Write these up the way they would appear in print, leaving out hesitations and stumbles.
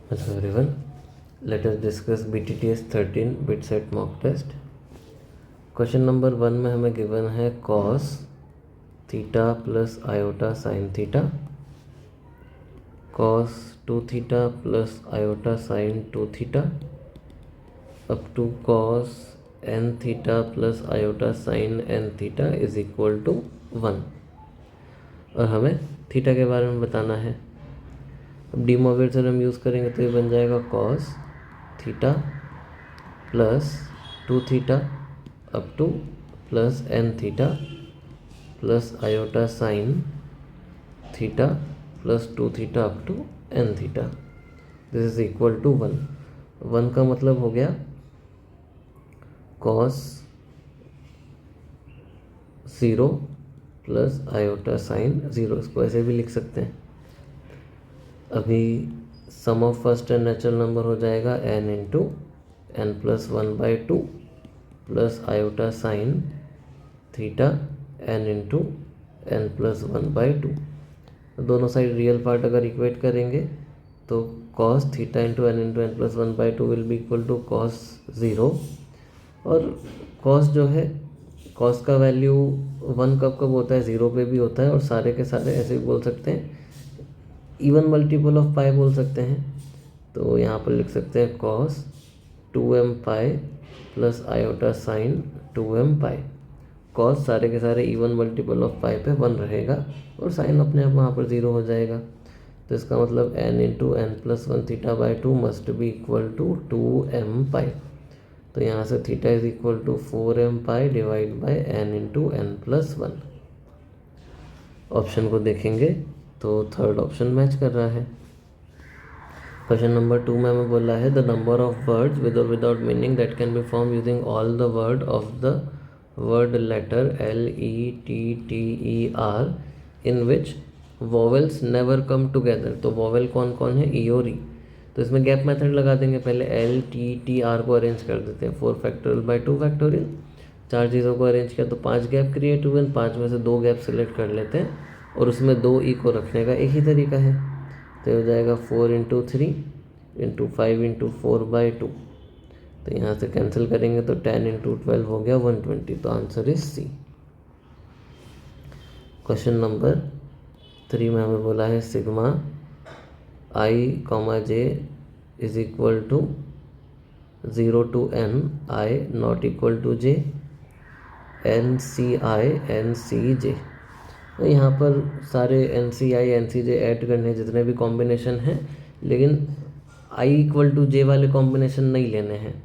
Hello everyone, let us discuss BTTS 13 bit set mock test. Question number 1 में हमें given है cos theta plus iota sine theta, cos 2 theta plus iota sine 2 theta up to cos n theta plus iota sine n theta is equal to 1 और हमें theta के बारे में बताना है। अब डी मोवियर थ्योरम यूज़ करेंगे तो ये बन जाएगा cos theta plus 2 theta up to plus n theta plus iota sine theta plus 2 theta up to n theta, this is equal to 1 का मतलब हो गया cos 0 प्लस आयोटा साइन 0, इसको ऐसे भी लिख सकते हैं। अभी sum of first n natural number हो जाएगा n into n plus 1/2 plus iota sine theta n into n plus 1/2। दोनों साइड रियल पार्ट अगर इक्वेट करेंगे तो cos थीटा into n plus 1/2 will be equal to cos 0, और cos जो है cos का वैल्यू 1 कब कब होता है, 0 पे भी होता है, और सारे के सारे ऐसे भी बोल सकते हैं, इवन मल्टीपल ऑफ पाई बोल सकते हैं। तो यहाँ पर लिख सकते हैं cos 2m pi plus iota sign 2m पाई। cos सारे के सारे इवन मल्टीपल ऑफ पाई पे 1 रहेगा और साइन अपने आप वहाँ पर 0 हो जाएगा। तो इसका मतलब n into n plus 1 theta by 2 must be equal to 2m pi. तो यहाँ से theta is equal to 4m pi divide by n into n plus 1। Option को देखेंगे तो थर्ड ऑप्शन मैच कर रहा है। क्वेश्चन नंबर 2 में हमें बोला है the number of words with or without meaning that can be form using all the word of the word letter LETTER in which vowels never come together. तो vowel कौन कौन है, ई और ई। तो इसमें गैप मेथड लगा देंगे, पहले LTTR को अरेंज कर देते हैं 4 फैक्टोरियल बाई 2 फैक्टोरियल। 4 चीज़ों को अरेंज किया तो 5 गैप क्रिएट हुए, 5 में से 2 गैप सेलेक्ट कर लेते हैं और उसमें 2 ई को रखने का एक ही तरीका है। तो हो जाएगा 4 इंटू 3 इंटू 5 इंटू 4/2। तो यहाँ से कैंसिल करेंगे तो 10 इंटू 12 हो गया 120। तो answer is C. Question number 3 में हमें बोला है sigma i, j is equal to 0 to n i not equal to j NCj। तो यहाँ पर सारे NCj ऐड करने जितने भी कॉम्बिनेशन हैं, लेकिन i इक्वल टू j वाले कॉम्बिनेशन नहीं लेने हैं।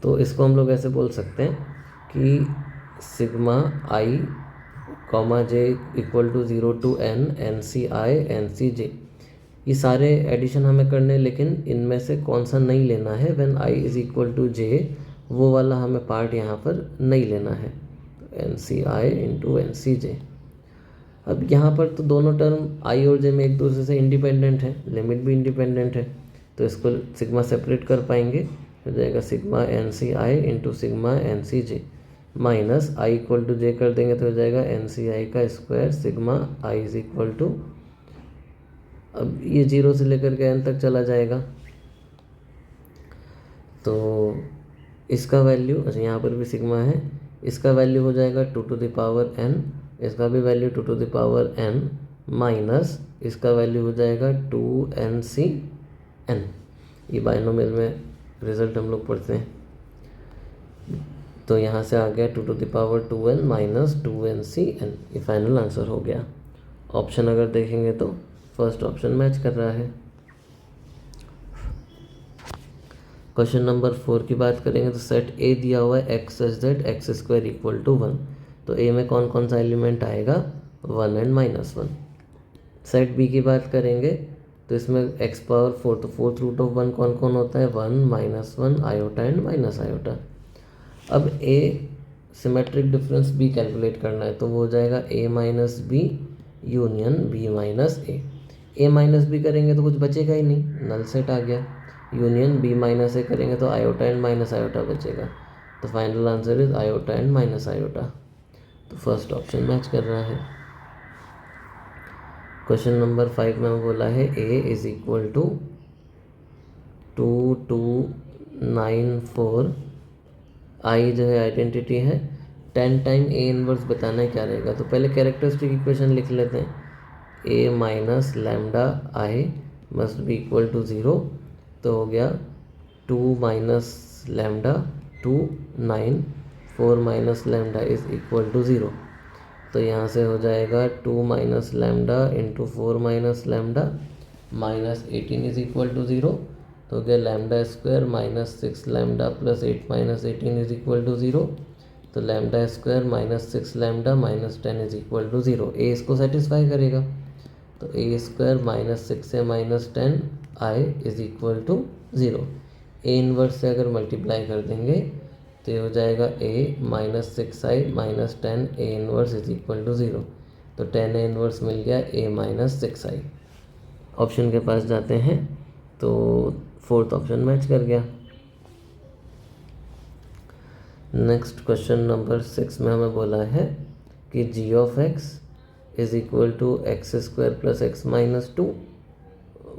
तो इसको हम लोग ऐसे बोल सकते हैं कि sigma i, j equal to 0 to n NCj। ये सारे एडिशन हमें करने, लेकिन इनमें से कौन सा नहीं लेना है, when i is equal to j, वो वाला हमें पार्ट यहाँ पर नहीं लेना है। तो NCi इंटू NCj। अब यहाँ पर तो दोनों टर्म i और j में एक दूसरे से इंडिपेंडेंट है, लिमिट भी इंडिपेंडेंट है, तो इसको सिग्मा सेपरेट कर पाएंगे। हो जाएगा sigma NCi into sigma NCj minus i equal to j कर देंगे तो हो जाएगा NCi का square sigma i is equal to, अब ये 0 से लेकर के n तक चला जाएगा। तो इसका वैल्यू, अच्छा यहाँ पर भी सिग्मा है, इसका वैल्यू हो जाएगा 2 to the power n, इसका भी value 2 to the power n minus इसका वैल्यू हो जाएगा 2NCn। ये बाइनोमियल में रिजल्ट हम लोग पढ़ते हैं। तो यहाँ से आ गया 2 to the power 2n minus 2NCn, ये फाइनल आंसर हो गया। ऑप्शन अगर देखेंगे तो फर्स्ट ऑप्शन मैच कर रहा है। क्वेश्चन नंबर 4 की बात करेंगे तो सेट ए दिया हुआ है x such that x square equal to 1। तो ए में कौन कौन सा एलिमेंट आएगा, 1 एंड -1। सेट बी की बात करेंगे तो इसमें x पावर 4, तो 4th रूट ऑफ 1 कौन कौन होता है, 1 -1 आयोटा एंड माइनस आयोटा। अब A symmetric difference B calculate करना है, तो वो हो जाएगा a minus B union b minus A. a minus B करेंगे तो कुछ बचेगा ही नहीं, नल सेट आ गया। यूनियन b माइनस ए करेंगे तो आयोटा एंड माइनस आयोटा बचेगा। तो final answer is iota and minus iota. तो फर्स्ट ऑप्शन मैच कर रहा है। क्वेश्चन नंबर 5 में बोला है a इज इक्वल टू 2294, आई जो है आइडेंटिटी है, 10 टाइम ए इनवर्स बताना है क्या रहेगा। तो पहले कैरेक्टरिस्टिक इक्वेशन लिख लेते हैं, A minus lambda I must be equal to 0। तो हो गया 2 minus lambda 2, 9, 4 minus lambda is equal to 0। तो यहाँ से हो जाएगा 2 minus lambda into 4 minus lambda minus 18 is equal to 0। तो हो गया lambda square minus 6 lambda plus 8 minus 18 is equal to 0। तो lambda square minus 6 lambda minus 10 is equal to 0। A इसको सेटिस्फाई करेगा। तो ए स्क्वायर माइनस 6 से minus 10 I is equal to 0। A inverse से अगर मल्टीप्लाई कर देंगे तो ये हो जाएगा A minus 6i minus 10 A inverse is equal to 0। तो 10 ए इनवर्स मिल गया ए माइनस 6i। ऑप्शन के पास जाते हैं तो फोर्थ ऑप्शन मैच कर गया। नेक्स्ट क्वेश्चन नंबर 6 में हमें बोला है कि g of x is equal to x square plus x minus 2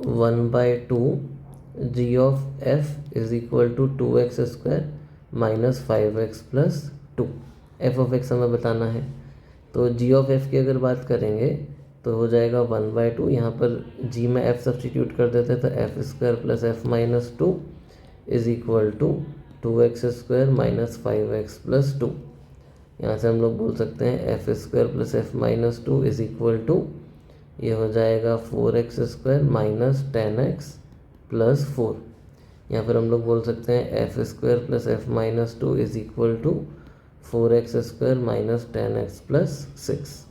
1/2 g of f is equal to 2x square minus 5x plus 2। F of x हमें बताना है। तो जी ऑफ एफ की अगर बात करेंगे तो हो जाएगा 1/2, यहाँ पर जी में एफ सब्सटीट्यूट कर देते तो f square plus f minus 2 is equal to 2x square minus 5x plus 2। यहाँ से हम लोग बोल सकते हैं f square plus f minus 2 is equal to, ये हो जाएगा 4x square minus 10x plus 4। या फिर हम लोग बोल सकते हैं f square plus f minus 2 is equal to 4x square minus 10x plus 6।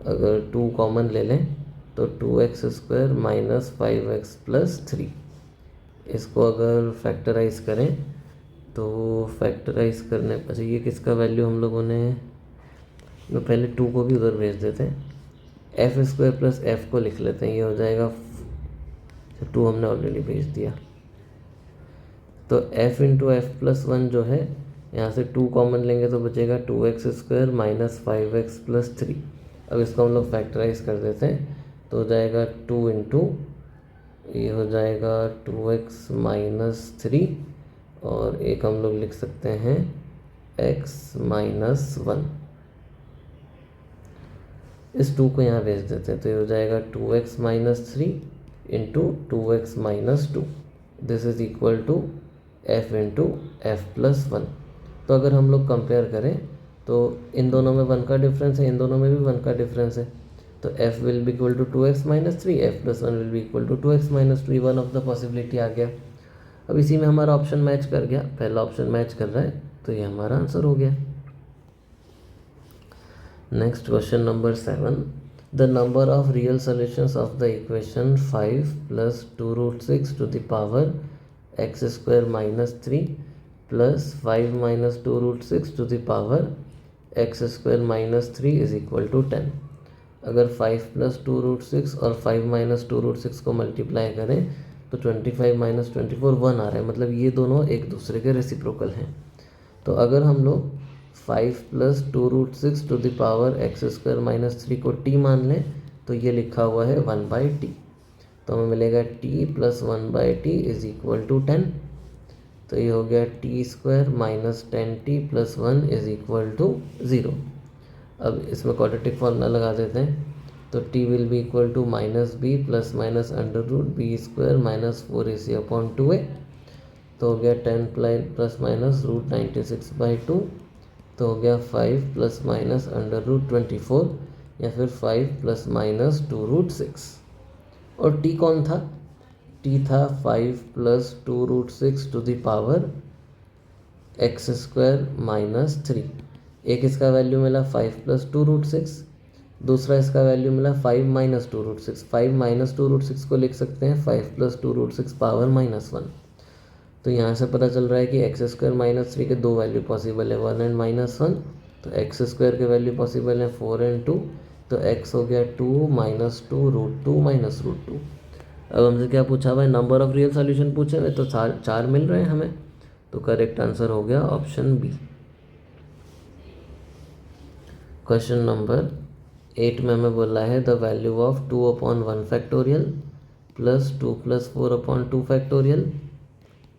अगर 2 कॉमन ले लें तो 2x square minus 5x plus 3। इसको अगर फैक्टराइज करें तो फैक्टराइज करने पर ये किसका वैल्यू हम लोगों ने, तो पहले 2 को भी उधर भेज देते हैं, एफ स्क्वायर प्लस एफ को लिख लेते हैं। ये हो जाएगा 2 हमने ऑलरेडी भेज दिया। तो f इंटू एफ प्लस 1 जो है, यहाँ से 2 कॉमन लेंगे तो बचेगा 2x square minus 5x plus 3। अब इसको हम लोग फैक्टराइज कर देते हैं तो हो जाएगा 2 इंटू, ये हो जाएगा 2x माइनस 3 और एक हम लोग लिख सकते हैं x माइनस 1। इस 2 को यहाँ भेज देते हैं तो ये हो जाएगा 2x minus 3 into 2x minus 2। This is equal to f into f plus 1। तो अगर हम लोग कंपेयर करें तो इन दोनों में 1 का डिफरेंस है, इन दोनों में भी 1 का डिफरेंस है। तो f will be equal to 2x minus 3, f plus 1 will be equal to 2x minus 3। One of the possibility आ गया। अब इसी में हमारा ऑप्शन मैच कर गया, पहला ऑप्शन मैच कर रहा है तो ये हमारा आंसर हो गया। Next question number 7, the number of real solutions of the equation 5 plus 2 root 6 to the power x square minus 3 plus 5 minus 2 root 6 to the power x square minus 3 is equal to 10। अगर 5 plus 2 root 6 और 5 minus 2 root 6 को multiply करें तो 25 minus 24 1 आ रहा है, मतलब ये दोनों एक दूसरे के रेसिप्रोकल हैं। तो अगर हम लोग 5 plus 2 root 6 to the power x square minus 3 को t मान लें तो ये लिखा हुआ है 1/t। तो हमें मिलेगा t plus 1/t is equal to 10। तो ये हो गया t square minus 10t plus 1 is equal to 0। अब इसमें क्वाड्रेटिक फॉर्मूला लगा देते हैं तो t will be equal to minus b plus minus under root b square minus 4ac upon 2a। तो हो गया 10 प्लस माइनस रूट 96/2। तो हो गया 5 प्लस माइनस अंडर रूट 24 या फिर 5 प्लस माइनस 2 रूट 6। और t कौन था, t था 5 plus 2 root 6 to the power x square minus 3। एक इसका वैल्यू मिला 5 प्लस 2 रूट 6, दूसरा इसका वैल्यू मिला 5 माइनस 2 रूट 6। 5 माइनस 2 रूट 6 को लिख सकते हैं 5 प्लस 2 रूट 6 पावर माइनस 1। तो यहाँ से पता चल रहा है कि एक्स स्क्वायर माइनस 3 के 2 वैल्यू पॉसिबल है, 1 एंड माइनस 1। तो एक्स स्क्वायर के वैल्यू पॉसिबल है 4 एंड 2। तो x हो गया 2 माइनस 2 रूट 2 माइनस रूट 2। अब हमसे क्या पूछा हुआ है, नंबर ऑफ रियल सॉल्यूशन पूछे हुए, तो 4 मिल रहे हैं हमें। तो करेक्ट आंसर हो गया ऑप्शन बी। क्वेश्चन नंबर 8 में हमें बोला है the value of 2/1 factorial plus 2 plus 4/2 factorial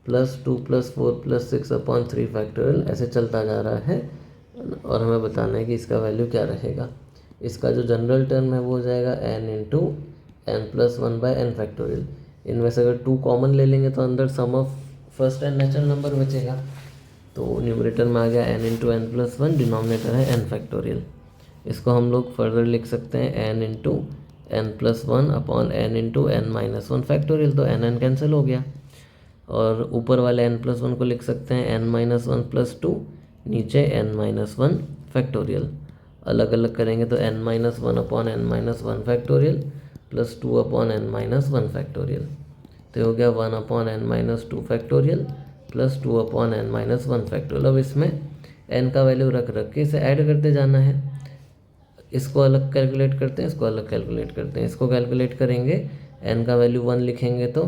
plus 2 plus 4 plus 6 upon 3 factorial ऐसे चलता जा रहा है और हमें बताना है कि इसका वैल्यू क्या रहेगा। इसका जो जनरल टर्म है वो हो जाएगा n into n plus one by n factorial. इनमें से अगर 2 कॉमन ले लेंगे तो अंदर sum of first n natural number बचेगा। तो न्यूमरेटर में आ गया n into n plus one, denominator है n फैक्टोरियल। इसको हम लोग फर्दर लिख सकते हैं n into n plus one upon n into n minus one factorial. तो n कैंसिल हो गया और ऊपर वाले n प्लस वन को लिख सकते हैं n minus one plus two, नीचे n माइनस वन फैक्टोरियल। अलग अलग करेंगे तो n minus one upon n minus one factorial plus two upon n minus one factorial. तो हो गया 1 upon n minus two factorial plus 2 upon n minus one factorial. अब इसमें n का वैल्यू रख रख के इसे ऐड करते जाना है। इसको अलग कैलकुलेट करते हैं, इसको अलग कैलकुलेट करते हैं। इसको कैलकुलेट करेंगे, n का वैल्यू 1 लिखेंगे तो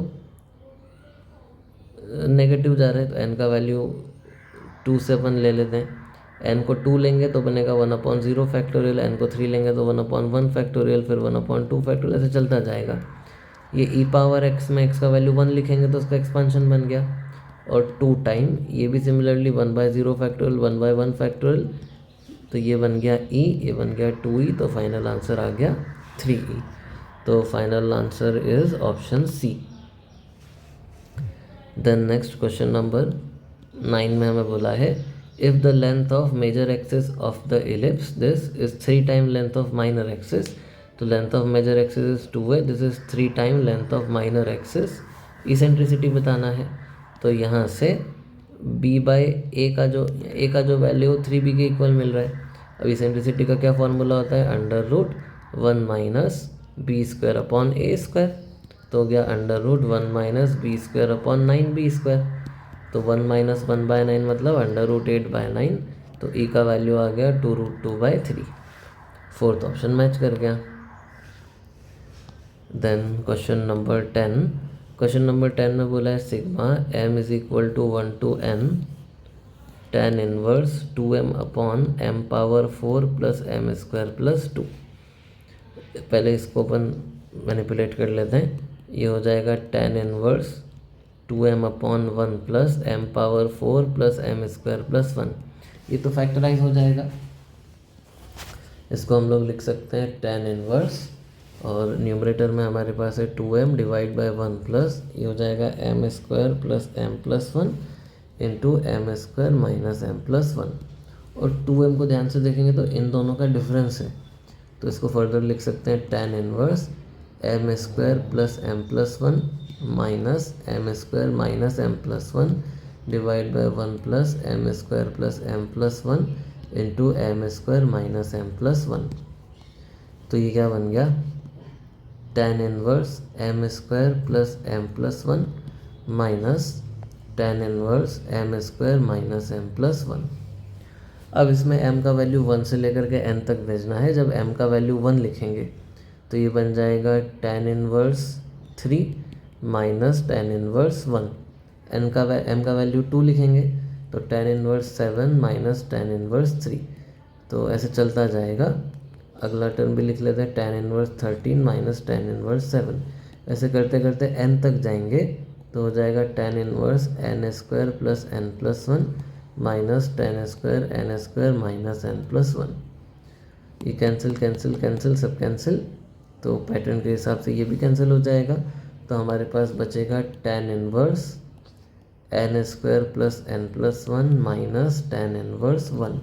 नेगेटिव जा रहा है, तो n का वैल्यू 2 से अपन ले लेते हैं। n को 2 लेंगे तो बनेगा 1 अपॉन 0 फैक्टोरियल, n को 3 लेंगे तो 1 अपॉन 1 फैक्टोरियल, फिर 1 अपॉन 2 फैक्टोरियल, ऐसे चलता जाएगा। ये ई पावर एक्स में x का वैल्यू 1 लिखेंगे तो उसका एक्सपांशन बन गया, और 2 टाइम ये भी similarly 1 by 0 factorial 1 by 1 factorial, तो ये बन गया e, ये बन गया 2e, तो फाइनल आंसर आ गया 3e। तो final answer is option C. Then next question number 9 में हमें बोला है if the length of major axis of the ellipse this is 3 time length of minor axis. तो length of major axis is 2 है, this is 3 time length of minor axis. Eccentricity बताना है, तो यहाँ से b बाई ए का जो value 3b के इक्वल मिल रहा है। अब इसेंट्रिसिटी का क्या फॉर्मूला होता है, under root 1 minus b square upon a square. तो हो गया under root 1 minus b square upon 9b square. तो 1 माइनस 1 बाय 9 मतलब अंडर रूट 8 बाय 9। तो e का वैल्यू आ गया 2 root 2 by 3। Fourth option match कर गया। Then question number 10। Question number 10 में बोला है sigma m is equal to 1 to n tan inverse 2m upon m power 4 plus m square plus 2। पहले इसको अपन मैनिपुलेट कर लेते हैं। ये हो जाएगा tan inverse 2m upon 1 plus m power 4 plus m square plus 1। ये तो फैक्टराइज हो जाएगा। इसको हम लोग लिख सकते हैं tan इनवर्स, और न्यूमरेटर में हमारे पास है 2m डिवाइड बाई 1 प्लस ये हो जाएगा m square plus m plus 1 into m square minus m plus 1। और 2m को ध्यान से देखेंगे तो इन दोनों का डिफरेंस है, तो इसको फर्दर लिख सकते हैं tan inverse m square plus m plus 1 minus m square minus m plus 1 divide by 1 plus m square plus m plus 1 into m square minus m plus 1। तो ये क्या बन गया, tan inverse m square plus m plus 1 minus tan inverse m square minus m plus 1। अब इसमें m का value 1 से लेकर के n तक भेजना है। जब m का वैल्यू 1 लिखेंगे तो ये बन जाएगा tan inverse 3 minus tan inverse 1। m का वैल्यू 2 लिखेंगे तो tan inverse 7 minus tan inverse 3। तो ऐसे चलता जाएगा। अगला टर्म भी लिख लेते हैं tan inverse 13 minus tan inverse 7। ऐसे करते करते n तक जाएंगे तो हो जाएगा tan inverse n square plus n plus 1 minus tan square n square minus n plus 1। ये कैंसिल कैंसिल कैंसिल सब कैंसिल, तो पैटर्न के हिसाब से ये भी कैंसिल हो जाएगा। तो हमारे पास बचेगा tan inverse n square plus n plus 1 minus tan inverse 1।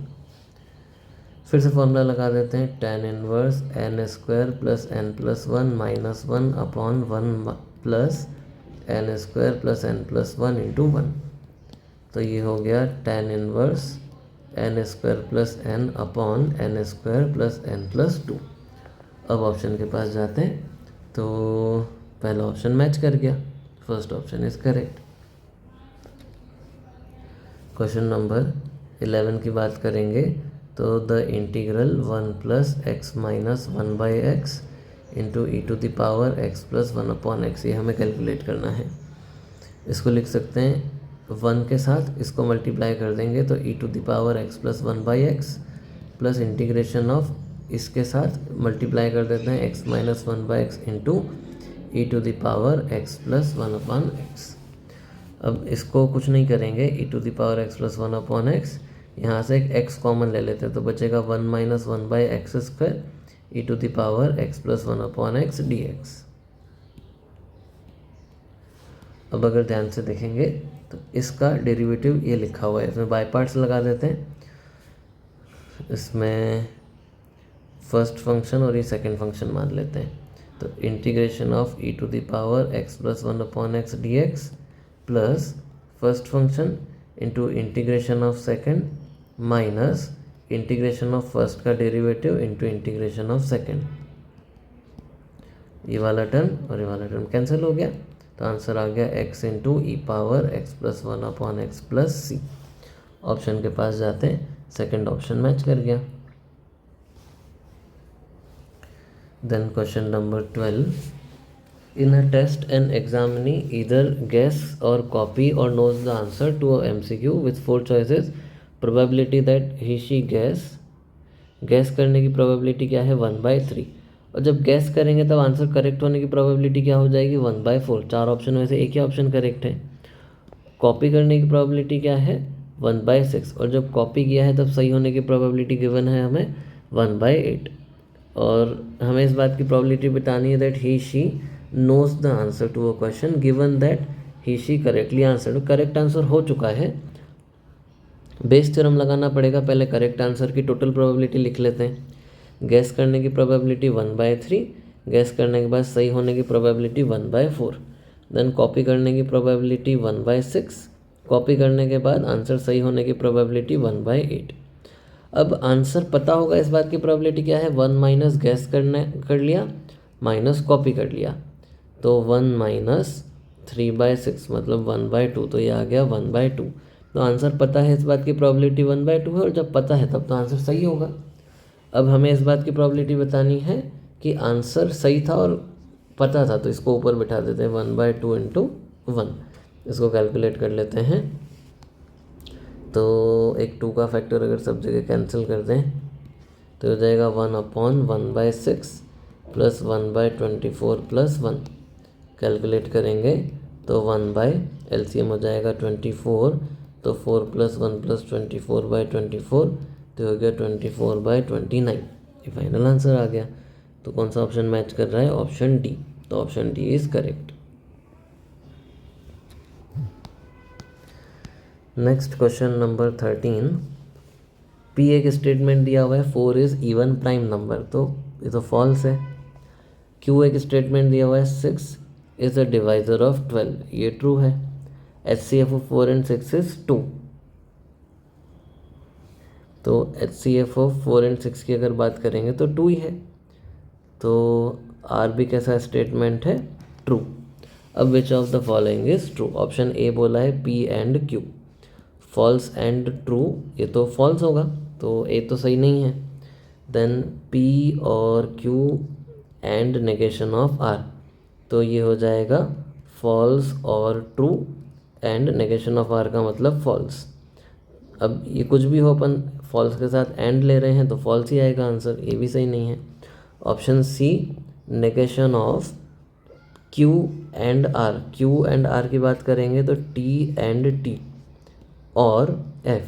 फिर से फॉर्मूला लगा देते हैं, tan inverse n square plus n plus 1 minus 1 upon 1 plus n square plus n plus 1 into 1। तो ये हो गया tan inverse n square plus n upon n square plus n plus 2। अब ऑप्शन के पास जाते हैं, तो पहला ऑप्शन मैच कर गया, first option is correct. Question number 11 की बात करेंगे तो the integral 1 plus x minus 1 by x into e to the power x plus 1 upon x, ये हमें कैलकुलेट करना है। इसको लिख सकते हैं 1 के साथ इसको मल्टीप्लाई कर देंगे तो e to the power x plus 1 by x plus integration of इसके साथ मल्टीप्लाई कर देते हैं x minus 1 by x into e to the power x plus 1 upon x. अब इसको कुछ नहीं करेंगे, e to the power x plus 1 upon x, यहाँ से एक x कॉमन ले लेते हैं तो बचेगा 1 minus 1 by x square e to the power x plus 1 upon x dx। अब अगर ध्यान से देखेंगे तो इसका डेरिवेटिव ये लिखा हुआ है, इसमें बाय पार्ट्स लगा देते हैं। इसमें फर्स्ट फंक्शन और ये सेकंड फंक्शन मान लेते हैं। तो integration of e to the power x plus 1 upon x dx plus first function into integration of second minus integration of first का derivative into integration of second. ये वाला term और ये वाला टर्म कैंसिल हो गया, तो आंसर आ गया x into e power x plus 1 upon x plus C. Option के पास जाते हैं, सेकंड ऑप्शन मैच कर गया। Then question number 12, in a test an examinee either guess or copy or knows the answer to a MCQ with 4 choices, probability that he she guess करने की probability क्या है 1/3, और जब गैस करेंगे तब आंसर करेक्ट होने की प्रोबेबिलिटी क्या हो जाएगी 1/4। 4 ऑप्शन में से एक ही ऑप्शन करेक्ट है। कॉपी करने की प्रोबेबिलिटी क्या है 1/6, और जब कॉपी किया है तब सही होने की प्रोबेबिलिटी गिवन है हमें 1/8, और हमें इस बात की प्रोबेबिलिटी बतानी है that he she knows the answer to a question given that he she correctly answer. Correct answer हो चुका है, बेस थ्योरम लगाना पड़ेगा। पहले करेक्ट आंसर की टोटल प्रोबेबिलिटी लिख लेते हैं। गैस करने की प्रोबेबिलिटी 1/3, गैस करने के बाद सही होने की प्रोबेबिलिटी 1/4, देन कॉपी करने की प्रोबेबिलिटी 1/6, कॉपी करने के बाद आंसर सही होने की प्रोबेबिलिटी 1/8। अब आंसर पता होगा, इस बात की प्रोबेबिलिटी क्या है 1 माइनस गैस कर लिया माइनस कॉपी कर लिया, तो 1 माइनस 3/6 मतलब 1/2, तो ये आ गया 1/2। तो आंसर पता है, इस बात की प्रोबेबिलिटी 1/2 है, और जब पता है तब तो आंसर सही होगा। अब हमें इस बात की प्रोबेबिलिटी बतानी है कि आंसर सही था और पता था, तो इसको ऊपर बिठा देते हैं 1/2 इंटू 1। इसको कैलकुलेट कर लेते हैं, तो एक 2 का फैक्टर अगर सब जगह कैंसिल कर दें तो हो जाएगा 1/1/6 प्लस 1/24 प्लस 1। कैलकुलेट करेंगे तो 1/LCM हो जाएगा 24, तो 4 प्लस 1 प्लस 24/24, तो हो गया 24/29। ये फाइनल आंसर आ गया। तो कौन सा ऑप्शन मैच कर रहा है, ऑप्शन डी। तो option d is correct. Next question number 13, P एक स्टेटमेंट दिया हुआ है 4 इज इवन प्राइम नंबर, तो ये तो फॉल्स है। क्यू एक स्टेटमेंट दिया हुआ है 6 इज अ डिवाइजर ऑफ 12, ये ट्रू है। HCF ऑफ 4 एंड 6 इज 2, तो HCF ऑफ 4 एंड 6 की अगर बात करेंगे तो 2 ही है। तो आर भी कैसा स्टेटमेंट है, ट्रू। अब which of the following is true, option a बोला है P and Q, false and true, ये तो फॉल्स होगा, तो ए तो सही नहीं है। देन P और Q and negation of R, तो ये हो जाएगा फॉल्स और true, and negation of R का मतलब फॉल्स। अब ये कुछ भी हो, अपन फॉल्स के साथ एंड ले रहे हैं तो फॉल्स ही आएगा आंसर, ये भी सही नहीं है। Option c negation of Q and R, Q and R की बात करेंगे तो T एंड T और F,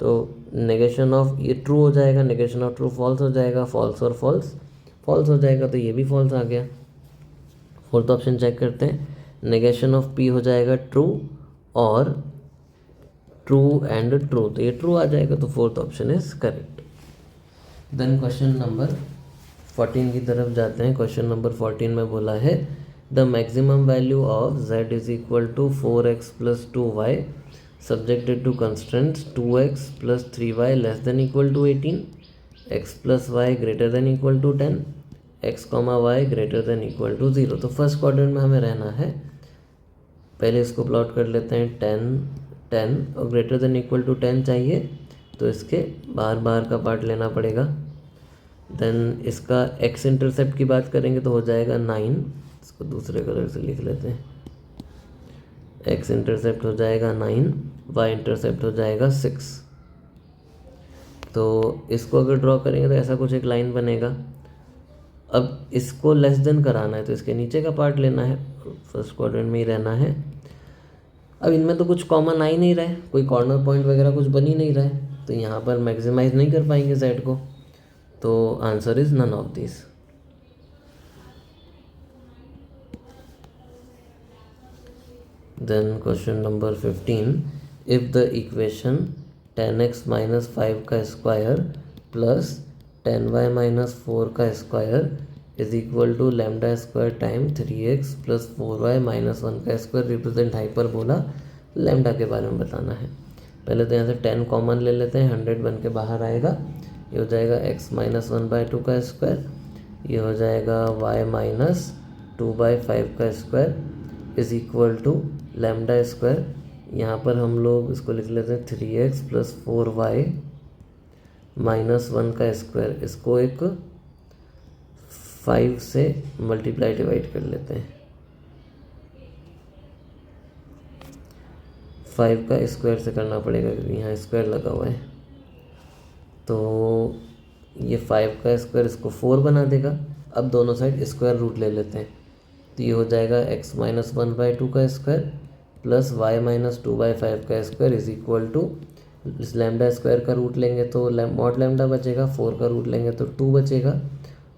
तो नेगेशन ऑफ ये ट्रू हो जाएगा, नेगेशन ऑफ ट्रू फॉल्स हो जाएगा, फॉल्स और फॉल्स फॉल्स हो जाएगा, तो ये भी फॉल्स आ गया। फोर्थ ऑप्शन चेक करते हैं, नेगेशन ऑफ P हो जाएगा ट्रू और ट्रू एंड ट्रू, तो ये ट्रू आ जाएगा, तो fourth option is correct. Then question number 14 की तरफ जाते हैं। क्वेश्चन नंबर 14 में बोला है the maximum value of z is equal to 4x plus 2y subjected to constraints 2x plus 3y less than equal to 18, x plus y greater than equal to 10, x comma y greater than equal to 0। तो first quadrant में हमें रहना है, पहले इसको plot कर लेते हैं 10 और ग्रेटर देन इक्वल टू 10 चाहिए, तो इसके बाहर का पार्ट लेना पड़ेगा। देन इसका x इंटरसेप्ट की बात करेंगे तो हो जाएगा 9, इसको दूसरे कलर से लिख लेते हैं, x इंटरसेप्ट हो जाएगा 9, y इंटरसेप्ट हो जाएगा 6। तो इसको अगर ड्रॉ करेंगे तो ऐसा कुछ एक लाइन बनेगा। अब इसको लेस देन कराना है तो इसके नीचे का पार्ट लेना है, फर्स्ट क्वाड्रेंट में ही रहना है। अब इनमें तो कुछ कॉमन आ ही नहीं रहा है, कोई कॉर्नर पॉइंट वगैरह कुछ बन ही नहीं रहा है, तो यहाँ पर मैक्सिमाइज नहीं कर पाएंगे z को, तो answer is none of this. Then question number 15, if the equation 10x minus 5 का स्क्वायर प्लस 10y माइनस 4 का square is equal to lambda square time 3x plus 4y minus 1 का स्क्वायर रिप्रेजेंट हाइपरबोला लैम्डा के बारे में बताना है। पहले तो यहाँ से 10 कॉमन ले लेते हैं, 100 बन के बाहर आएगा, ये हो जाएगा x माइनस 1/2 का स्क्वायर, ये हो जाएगा y माइनस 2/5 का square is equal to lambda square, यहाँ पर हम लोग इसको लिख लेते हैं 3x प्लस 4y माइनस 1 का स्क्वायर, इसको एक 5 से मल्टीप्लाई डिवाइड कर लेते हैं, 5 का स्क्वायर से करना पड़ेगा क्योंकि यहाँ स्क्वायर लगा हुआ है, तो ये 5 का स्क्वायर इसको 4 बना देगा। अब दोनों साइड स्क्वायर रूट ले लेते हैं, तो ये हो जाएगा x माइनस 1/2 का स्क्वायर प्लस y माइनस 2/5 का स्क्वायर इज इक्वल टू, इस लैम्डा स्क्वायर का रूट लेंगे तो मॉड लैम्डा बचेगा, 4 का रूट लेंगे तो 2 बचेगा,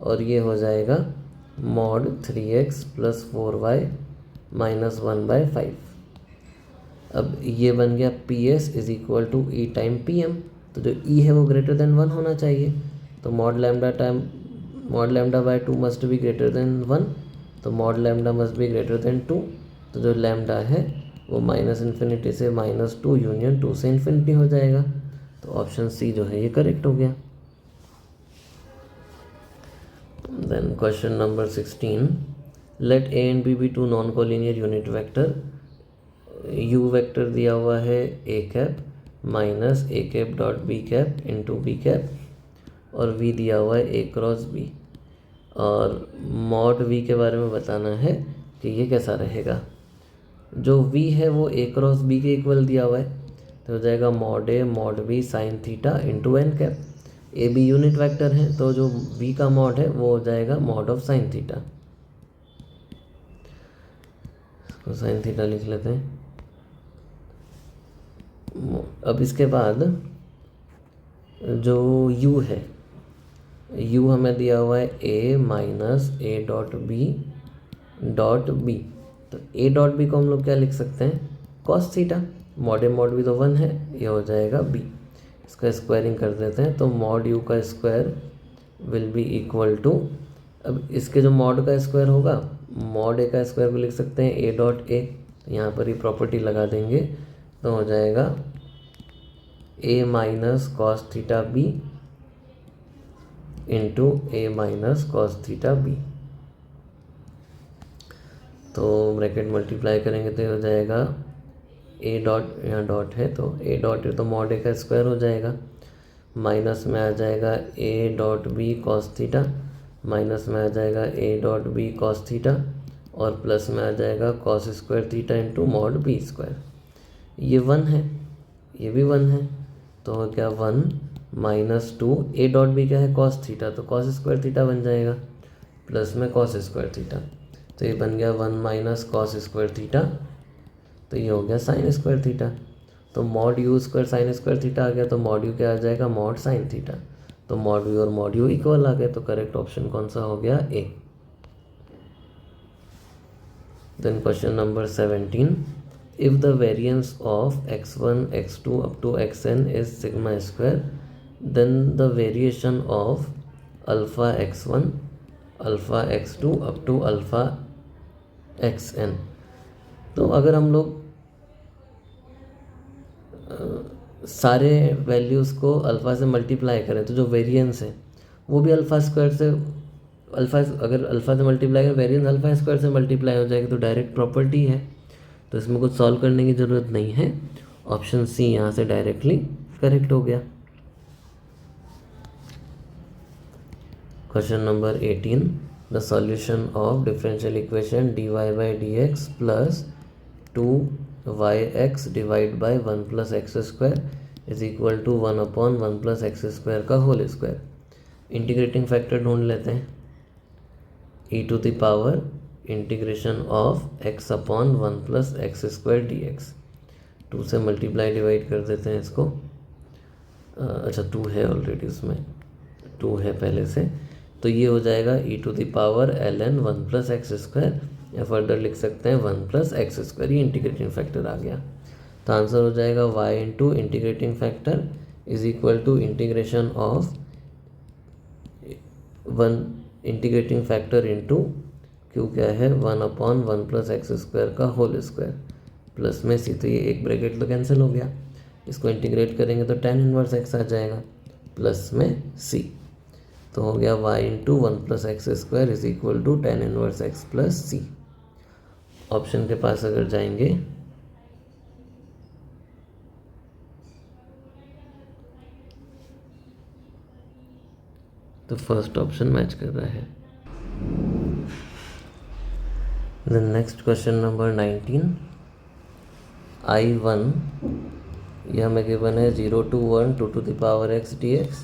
और ये हो जाएगा mod 3x plus 4y minus 1/5। अब ये बन गया PS is equal to e time PM, तो जो ई है वो ग्रेटर देन 1 होना चाहिए, तो mod lambda by 2 must be greater than 1, तो mod lambda must be greater than 2, तो जो लैम्डा है वो माइनस इन्फिनिटी से -2 यूनियन 2 से इन्फिनिटी हो जाएगा, तो ऑप्शन सी जो है ये करेक्ट हो गया। Then question number 16, let a and b be two non collinear unit vector, u vector दिया हुआ है a cap minus a cap dot b cap into b cap, और वी दिया हुआ है ए क्रॉस बी, और मॉड वी के बारे में बताना है कि ये कैसा रहेगा। जो वी है वो ए क्रॉस बी के इक्वल दिया हुआ है, तो हो जाएगा mod A mod b sine theta into n cap, a b unit vector है तो जो वी का मॉड है वो हो जाएगा मॉड ऑफ साइन थीटा, तो साइन थीटा लिख लेते हैं। अब इसके बाद जो u है, u हमें दिया हुआ है a minus a dot b, तो a डॉट बी को हम लोग क्या लिख सकते हैं, कॉस थीटा, मॉड ए मॉड बी तो 1 है, ये हो जाएगा b, इसका स्क्वायरिंग कर देते हैं, तो मॉड u का square will be equal to, अब इसके जो मॉड का स्क्वायर होगा, मॉड ए का स्क्वायर को लिख सकते हैं a डॉट ए, यहाँ पर ही प्रॉपर्टी लगा देंगे, तो हो जाएगा a minus cos theta b into a minus cos theta b, तो ब्रैकेट मल्टीप्लाई करेंगे तो हो जाएगा ए डॉट, यहाँ डॉट है तो ए डॉट है तो मॉड ए का स्क्वायर हो जाएगा, माइनस में आ जाएगा a dot b cos theta, minus में आ जाएगा a dot b cos theta, और प्लस में आ जाएगा cos square theta into mod b square, ये 1 है, ये भी 1 है, तो हो गया 1 माइनस 2, ए डॉट बी क्या है कॉस थीटा, तो कॉस स्क्वायर थीटा बन जाएगा, प्लस में कॉस स्क्वायर थीटा, तो ये बन गया 1 माइनस कॉस स्क्वायर थीटा, तो ये हो गया साइन स्क्वायर थीटा, तो mod u square sine square theta आ गया, तो मॉड यू क्या आ जाएगा मॉड साइन थीटा, तो मॉड यू और मॉड यू इक्वल आ गए, तो करेक्ट ऑप्शन कौन सा हो गया, A. Then question number 17, if the variance of x1 x2 up to xn is sigma square, then the variation of alpha x1 alpha x2 up to alpha xn, तो अगर हम लोग सारे वैल्यूज़ को अल्फ़ा से मल्टीप्लाई करें तो जो वेरिएंस है वो भी अल्फ़ा स्क्वायर से, अगर अल्फ़ा से मल्टीप्लाई करें वेरिएंस अल्फ़ा स्क्वायर से मल्टीप्लाई हो जाएगी, तो डायरेक्ट प्रॉपर्टी है, तो इसमें कुछ सॉल्व करने की ज़रूरत नहीं है, ऑप्शन सी यहाँ से डायरेक्टली करेक्ट हो गया। Question number 18, the solution of differential equation dy by dx plus 2yx divide by 1 plus x square is equal to 1/1 plus x square का होल स्क्वायर। इंटीग्रेटिंग फैक्टर ढूंढ लेते हैं, e to the power integration of x upon 1 plus x square d x, 2 से multiply divide कर देते हैं इसको। अच्छा 2 है ऑलरेडी उसमें, 2 है पहले से, तो ये हो जाएगा e⁻ln 1 + x², या फर्दर लिख सकते हैं 1 + x²। ये इंटीग्रेटिंग फैक्टर आ गया, तो आंसर हो जाएगा y into integrating factor is equal to integration of 1 integrating factor into q क्या है 1/1 + x² का होल स्क्वायर प्लस में c। तो ये एक ब्रैकेट तो कैंसिल हो गया, इसको इंटीग्रेट करेंगे तो tan इनवर्स x आ जाएगा प्लस में c। तो हो गया y into 1 + x² is equal to tan inverse x plus c। Option के पास अगर जाएंगे तो फर्स्ट ऑप्शन मैच कर रहा है। The next question number 19, I1 ये हमें गिवन है 0 to 1 2⁻x dx,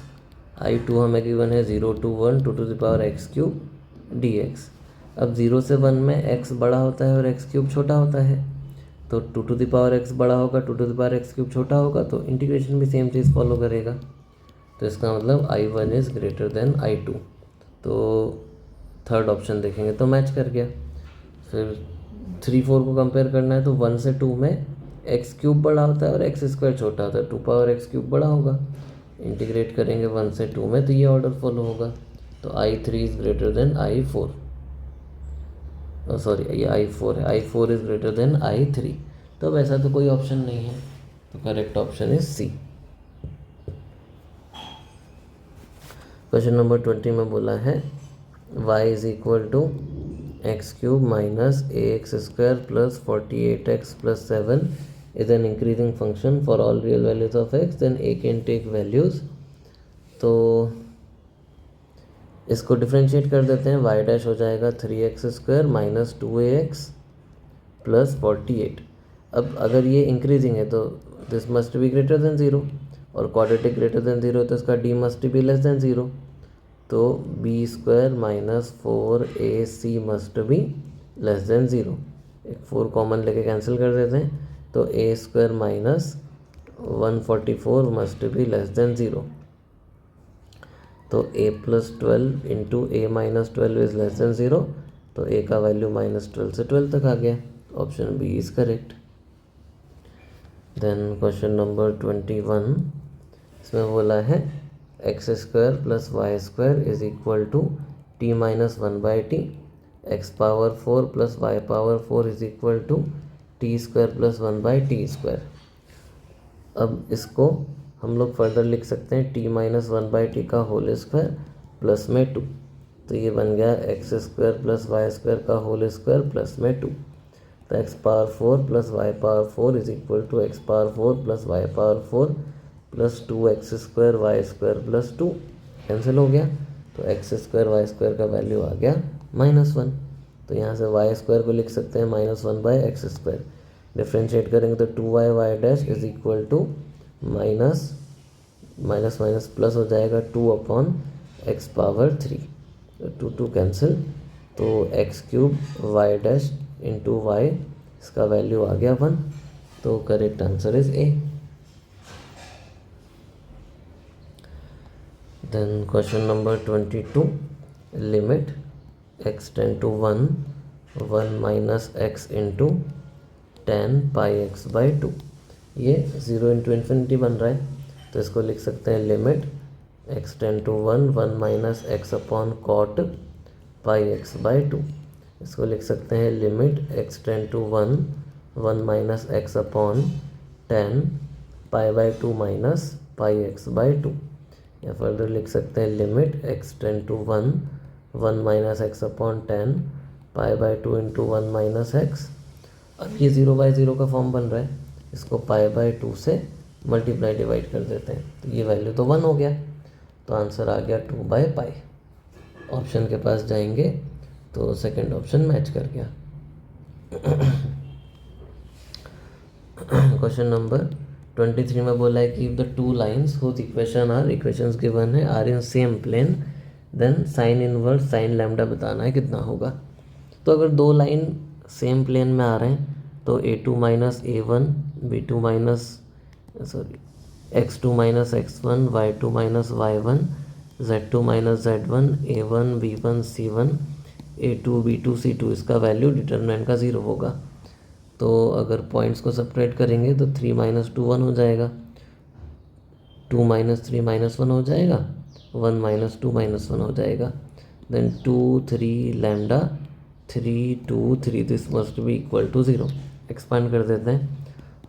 I2 हमें गिवन है 0 to 1 2⁻x³ dx। अब 0 से 1 में x बड़ा होता है और x³ छोटा होता है, तो 2⁻x बड़ा होगा 2⁻x³ छोटा होगा, तो इंटीग्रेशन भी सेम चीज़ फॉलो करेगा। तो इसका मतलब I1 is greater than I2। तो थर्ड ऑप्शन देखेंगे तो मैच कर गया। फिर 3 4 को कंपेयर करना है तो 1 से 2 में x³ बड़ा होता है और x² छोटा होता है, 2⁻x³ बड़ा होगा। इंटीग्रेट करेंगे 1 से 2 में तो ये ऑर्डर फॉलो होगा। तो I3 is greater than I4, sorry ये I4 है, I4 is greater than I3। तो वैसा तो कोई ऑप्शन नहीं है, तो correct option is C। Question number 20 में बोला है y is equal to x³ minus ax² plus 48x plus 7 is an increasing function for all real values of x, then a can take values. तो इसको differentiate कर देते हैं, y dash हो जाएगा 3x² माइनस 2ax प्लस 48। अब अगर ये इंक्रीजिंग है तो this must be greater than 0, और क्वाड्रेटिक ग्रेटर देन 0 तो इसका d must be less than 0। तो b² minus 4ac must be less than 0। एक 4 कॉमन लेके कैंसिल कर देते हैं, तो a² minus 144 must be less than 0। तो a plus 12 into a minus 12 is less then 0, तो a का वैल्यू -12 से 12 तक आ गया। Option b is correct. Then question number 21, इसमें बोला है x² plus y² is equal to t minus 1/t, x⁴ plus y⁴ is equal to t² plus 1/t²। अब इसको हम लोग फर्दर लिख सकते हैं t माइनस 1/t का होल स्क्वायर प्लस में 2, तो ये बन गया x² प्लस y² का होल स्क्वायर प्लस में 2। तो x⁴ plus y⁴ is equal to x⁴ plus y⁴ plus 2x² y² plus 2 cancel हो गया, तो x² y² का वैल्यू आ गया -1। तो यहाँ से y² को लिख सकते हैं -1/x²। डिफ्रेंशिएट करेंगे तो 2y dash is equal to minus minus plus हो जाएगा 2/x⁴। 2 कैंसिल, तो x³ y dash into y, इसका वैल्यू आ गया 1। तो correct answer is A। Then question number 22, limit x tend to 1 minus x into tan πx/2। ये 0 into infinity बन रहा है, तो इसको लिख सकते हैं limit x tend to 1 minus x upon cot πx/2। इसको लिख सकते हैं limit x tend to 1 minus x upon tan π/2 minus πx/2, या फर्दर लिख सकते हैं limit x tend to 1 minus x upon tan π/2 into 1 minus x। अब ये 0/0 का फॉर्म बन रहा है, इसको π/2 से मल्टीप्लाई डिवाइड कर देते हैं, तो ये वैल्यू तो 1 हो गया, तो आंसर आ गया 2/π। ऑप्शन के पास जाएंगे तो सेकंड ऑप्शन मैच कर गया। क्वेश्चन नंबर 23 में बोला है कि if the two lines whose equations given है are in same plane, then sine inverse sine lambda बताना है कितना होगा। तो अगर दो लाइन सेम प्लेन में आ रहे हैं तो तो a2 minus a1, b2 minus x2 minus x1, y2 minus y1, z2 minus z1, a1 b1 c1, a2 b2 c2, इसका वैल्यू डिटरमिनेंट का 0 होगा। तो अगर पॉइंट्स को सेपरेट करेंगे तो 3 माइनस 2 1 हो जाएगा, 2 माइनस 3 माइनस 1 हो जाएगा, 1 माइनस 2 माइनस 1 हो जाएगा। Then 2 3 lambda 3 2 3, this must be equal to 0। Expand कर देते हैं,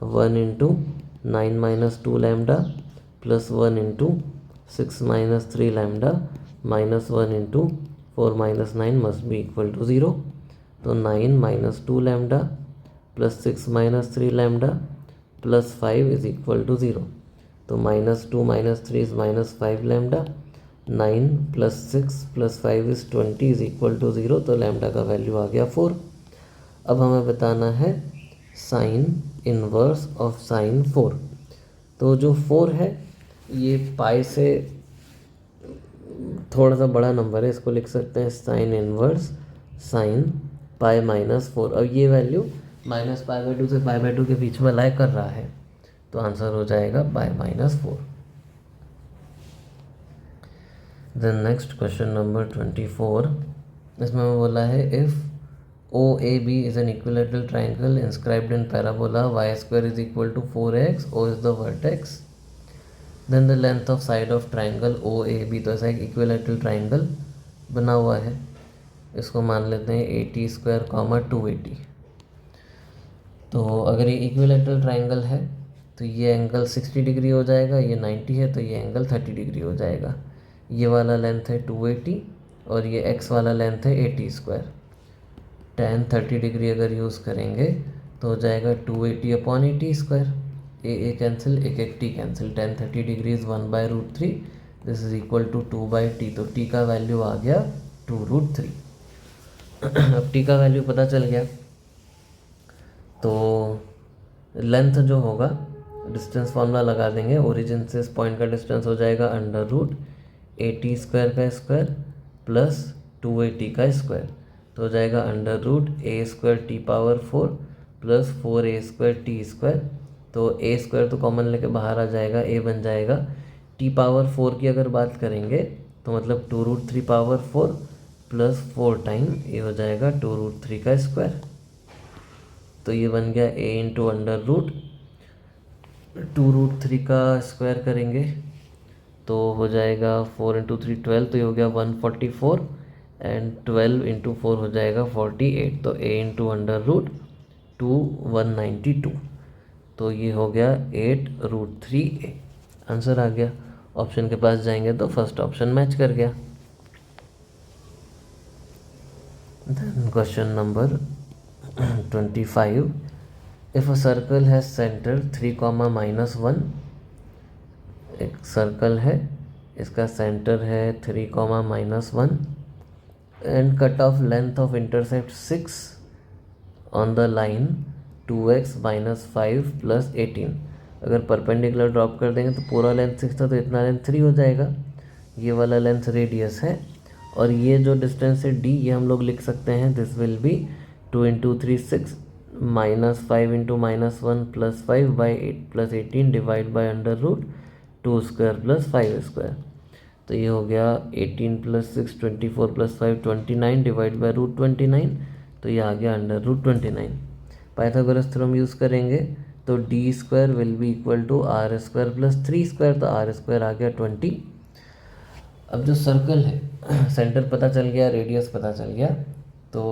1 into 9 minus 2 lambda plus 1 into 6 minus 3 lambda minus 1 into 4 minus 9 must be equal to 0। तो 9 minus 2 lambda plus 6 minus 3 lambda plus 5 is equal to 0। तो -2 minus 3 is minus 5 lambda, 9 plus 6 plus 5 is 20 is equal to 0। तो lambda का value आ गया 4। अब हमें बताना है साइन इनवर्स ऑफ साइन 4। तो जो 4 है ये पाई से थोड़ा सा बड़ा नंबर है, इसको लिख सकते हैं sign inverse sine pi minus 4। अब ये वैल्यू माइनस π/2 से π/2 के बीच में लाई कर रहा है, तो आंसर हो जाएगा pi minus 4। Then next question number 24, इसमें मैं बोला है if OAB is an equilateral triangle inscribed in parabola y square is equal to 4x, O is the vertex, then the length of side of triangle OAB। तो ऐसा एक equilateral triangle बना हुआ है, इसको मान लेते हैं 80 स्क्वायर 280। तो अगर ये इक्विलेटरल ट्राइंगल है तो ये एंगल 60 डिग्री हो जाएगा, ये 90 है तो ये एंगल 30 डिग्री हो जाएगा। ये वाला लेंथ है 280 और ये एक्स वाला लेंथ है 80 स्क्वायर। tan 30 डिग्री अगर यूज़ करेंगे तो हो जाएगा 280 अपॉन 80 स्क्वायर, ए कैंसिल, एक t cancel, tan 30 degree is 1/√3, this is equal to 2/t। तो t का वैल्यू आ गया 2√3। अब t का वैल्यू पता चल गया तो लेंथ जो होगा डिस्टेंस फॉर्मूला लगा देंगे, ओरिजिन से इस पॉइंट का डिस्टेंस हो जाएगा √80 स्क्वायर का स्क्वायर प्लस 280 का स्क्वायर, तो हो जाएगा √a²t⁴ प्लस 4a²t²। तो a स्क्वायर तो कॉमन लेके बाहर आ जाएगा, a बन जाएगा t⁴ की अगर बात करेंगे तो मतलब 2√3⁴ प्लस 4 टाइम ये हो जाएगा 2√3 का स्क्वायर। तो ये बन गया a इंटू √2√3 का स्क्वायर करेंगे तो हो जाएगा 4 इंटू 3 12, तो ये हो गया 144 एंड 12 इंटू 4 हो जाएगा 48। तो a इंटू √2 192, तो ये हो गया 8√3a। आंसर आ गया। ऑप्शन के पास जाएंगे तो फर्स्ट ऑप्शन मैच कर गया। Then question number 25, if a circle has centre 3, -1, एक सर्कल है इसका सेंटर है 3, -1 and cut off length of intercept 6 on the line 2x - 5 + 18। अगर परपेंडिकुलर ड्रॉप कर देंगे तो पूरा लेंथ 6 था तो इतना लेंथ 3 हो जाएगा। ये वाला लेंथ रेडियस है और ये जो डिस्टेंस है d, ये हम लोग लिख सकते हैं this will be 2 into 3 6 -5 into -1 plus 5/8 plus 18 divide by √2² plus 5 square. तो ये हो गया 18 + 6 24 + 5 29 डिवाइड बाई √29, तो ये आ गया √29। पाइथागोरस थ्योरम यूज़ करेंगे तो d² will be equal to r² plus 3², तो r² आ गया 20। अब जो सर्कल है सेंटर पता चल गया, रेडियस पता चल गया, तो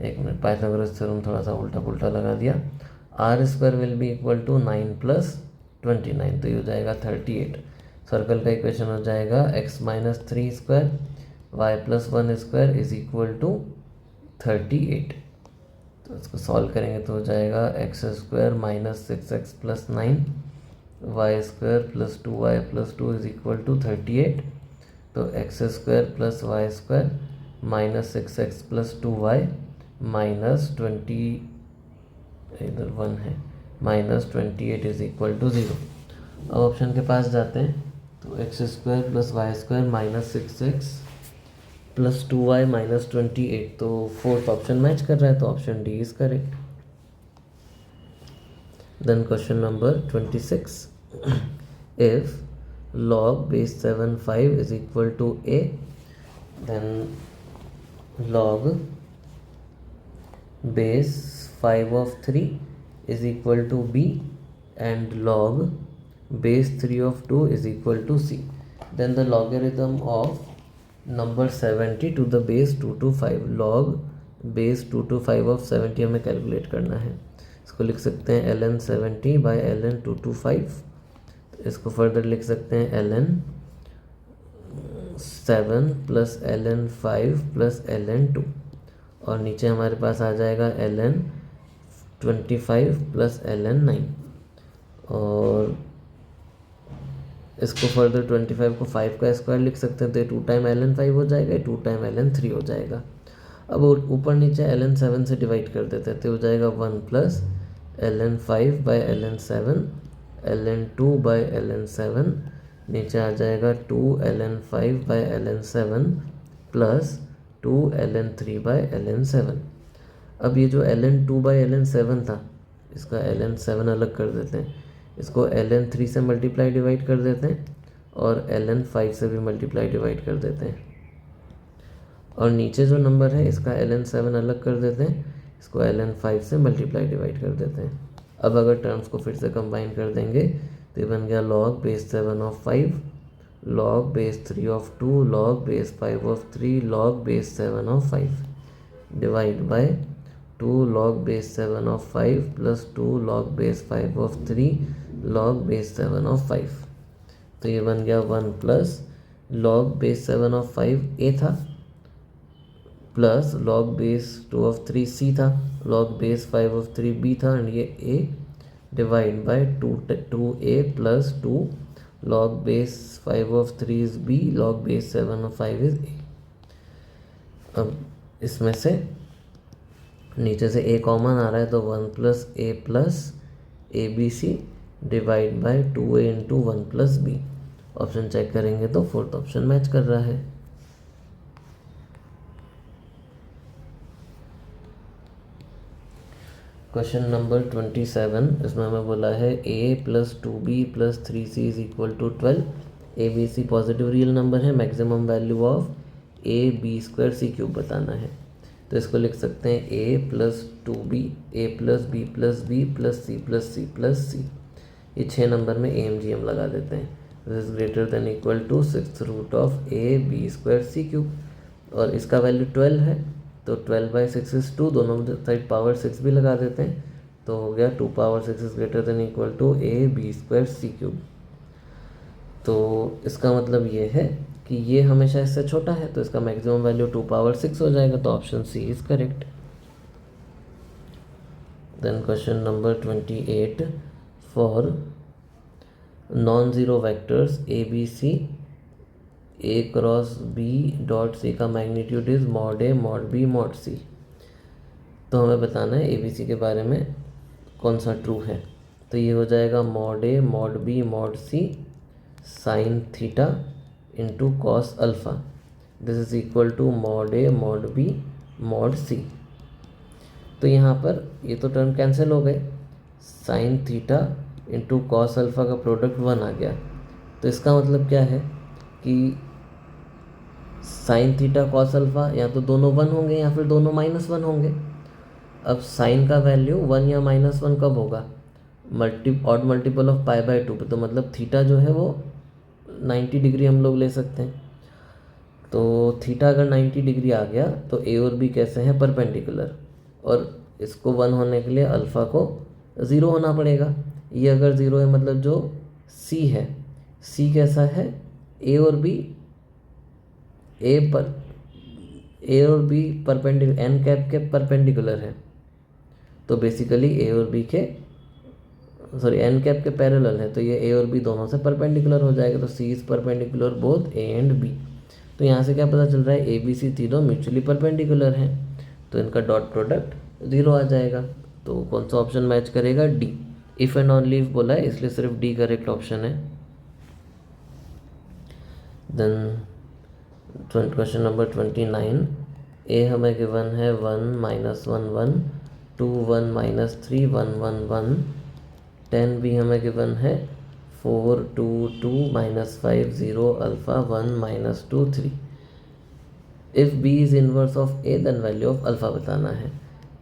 एक मिनट, पाइथागोरस थ्योरम थोड़ा सा उल्टा पुल्टा लगा दिया। r² will be equal to 9 + 29, तो ये हो जाएगा 38। सर्कल का इक्वेशन हो जाएगा x - 3² y + 1² is equal to 38। तो इसको सॉल्व करेंगे तो हो जाएगा x² - 6x + 9 y² + 2y + 2 is equal to 38। तो x² + y² - 6x + 2y -20, इधर 1 है, -28 इज इक्वल टू 0। अब ऑप्शन के पास जाते हैं तो x² + y² - 6x plus 2y minus 28, तो फोर्थ ऑप्शन मैच कर रहा है, तो option d is correct. Then question number 26, if log base 7 5 is equal to a, then log base 5 of 3 is equal to b and log base 3 of 2 is equal to c. Then the logarithm of number 70 to the base 2 to 5, log base 2 to 5 of 70 हमें calculate करना है। इसको लिख सकते हैं ln 70 by ln 2 to 5। इसको further लिख सकते हैं ln 7 plus ln 5 plus ln 2, और नीचे हमारे पास आ जाएगा ln 25 प्लस ln 9, और इसको फर्दर 25 को 5 का स्क्वायर लिख सकते हैं, तो ये 2 टाइम ln 5 हो जाएगा, 2 टाइम ln 3 हो जाएगा। अब ऊपर नीचे ln 7 से डिवाइड कर देते हैं, तो हो जाएगा 1 plus ln 5 by ln 7 ln 2 by ln 7, नीचे आ जाएगा 2 ln 5 by ln 7 plus 2 ln 3 by ln 7। अब ये जो ln 2 बाई ln 7 था, इसका ln 7 अलग कर देते हैं, इसको ln 3 से मल्टीप्लाई डिवाइड कर देते हैं और ln 5 से भी मल्टीप्लाई डिवाइड कर देते हैं, और नीचे जो नंबर है इसका ln 7 अलग कर देते हैं, इसको ln 5 से मल्टीप्लाई डिवाइड कर देते हैं। अब अगर टर्म्स को फिर से कंबाइन कर देंगे तो ये बन गया log base 7 of 5, log base 3 of 2, log base 5 of 3, log base 7 of 5 divide by 2 log base 7 of 5 plus 2 log base 5 of 3 log base 7 of 5, तो ये बन गया 1 plus log base 7 of 5 a था plus log base 2 of 3 c था, log base 5 of 3 b था, and ये a divide by 2a plus 2 log base 5 of 3 is b, log base 7 of 5 is a। अब इसमें से नीचे से a कॉमन आ रहा है, तो 1 plus a plus a b c divide by 2a into 1 plus b। Option check करेंगे तो फोर्थ ऑप्शन मैच कर रहा है। क्वेश्चन नंबर 27, इसमें हमें बोला है a plus 2b plus 3c is equal to 12। A b c positive real number है, maximum value of a b square c cube बताना है, तो इसको लिख सकते हैं a plus 2b, a plus b plus b plus c plus c plus c। ये 6 number में AMGM लगा देते हैं। This is greater than equal to 6th root of a b square c cube, और इसका वैल्यू 12 है, तो 12/6 is 2, दोनों साइड पावर 6 भी लगा देते हैं, तो हो गया 2 power 6 is greater than equal to a b square c cube. तो इसका मतलब ये है कि ये हमेशा इससे छोटा है, तो इसका मैक्सिमम वैल्यू 2 पावर 6 हो जाएगा, तो option C is correct. Then question number 28, for non zero vectors a b c a cross b dot c का magnitude is mod A mod B mod सी, तो हमें बताना है ए बी सी के बारे में कौन सा ट्रू है। तो ये हो जाएगा mod A mod B mod C sine theta into cos alpha, this is equal to mod A mod B mod सी। तो यहाँ पर ये तो टर्म कैंसिल हो गए, sine theta into cos alpha का प्रोडक्ट 1 आ गया, तो इसका मतलब क्या है कि साइन थीटा कॉस अल्फ़ा या तो दोनों 1 होंगे या फिर दोनों -1 होंगे। अब साइन का वैल्यू 1 या -1 कब होगा, ऑड मल्टीपल ऑफ π/2 पे, तो मतलब थीटा जो है वो 90 डिग्री हम लोग ले सकते हैं। तो थीटा अगर 90 डिग्री आ गया तो ए और बी कैसे हैं, परपेंडिकुलर, और इसको 1 होने के लिए अल्फ़ा को 0 होना पड़ेगा। ये अगर 0 है मतलब जो सी है, सी कैसा है, ए और बी परपेंडिकुलर एन कैप के परपेंडिकुलर है, तो बेसिकली ए और बी के एन कैप के पैरेलल है, तो ये ए और बी दोनों से परपेंडिकुलर हो जाएगा, तो C is perpendicular both a and b. तो यहाँ से क्या पता चल रहा है, ए बी सी तीनों म्यूचुअली परपेंडिकुलर हैं, तो इनका डॉट प्रोडक्ट 0 आ जाएगा। तो कौन सा ऑप्शन मैच करेगा, D. If and only if बोला है इसलिए सिर्फ डी करेक्ट ऑप्शन है। देन क्वेश्चन नंबर 29, ए हमें गिवन है 1 -1 1 2 1 -3 1 1 1। 10 भी हमें गिवन है 4 2 2 -5 0 alpha 1 -2 3। If B is inverse of A then value of alpha बताना है।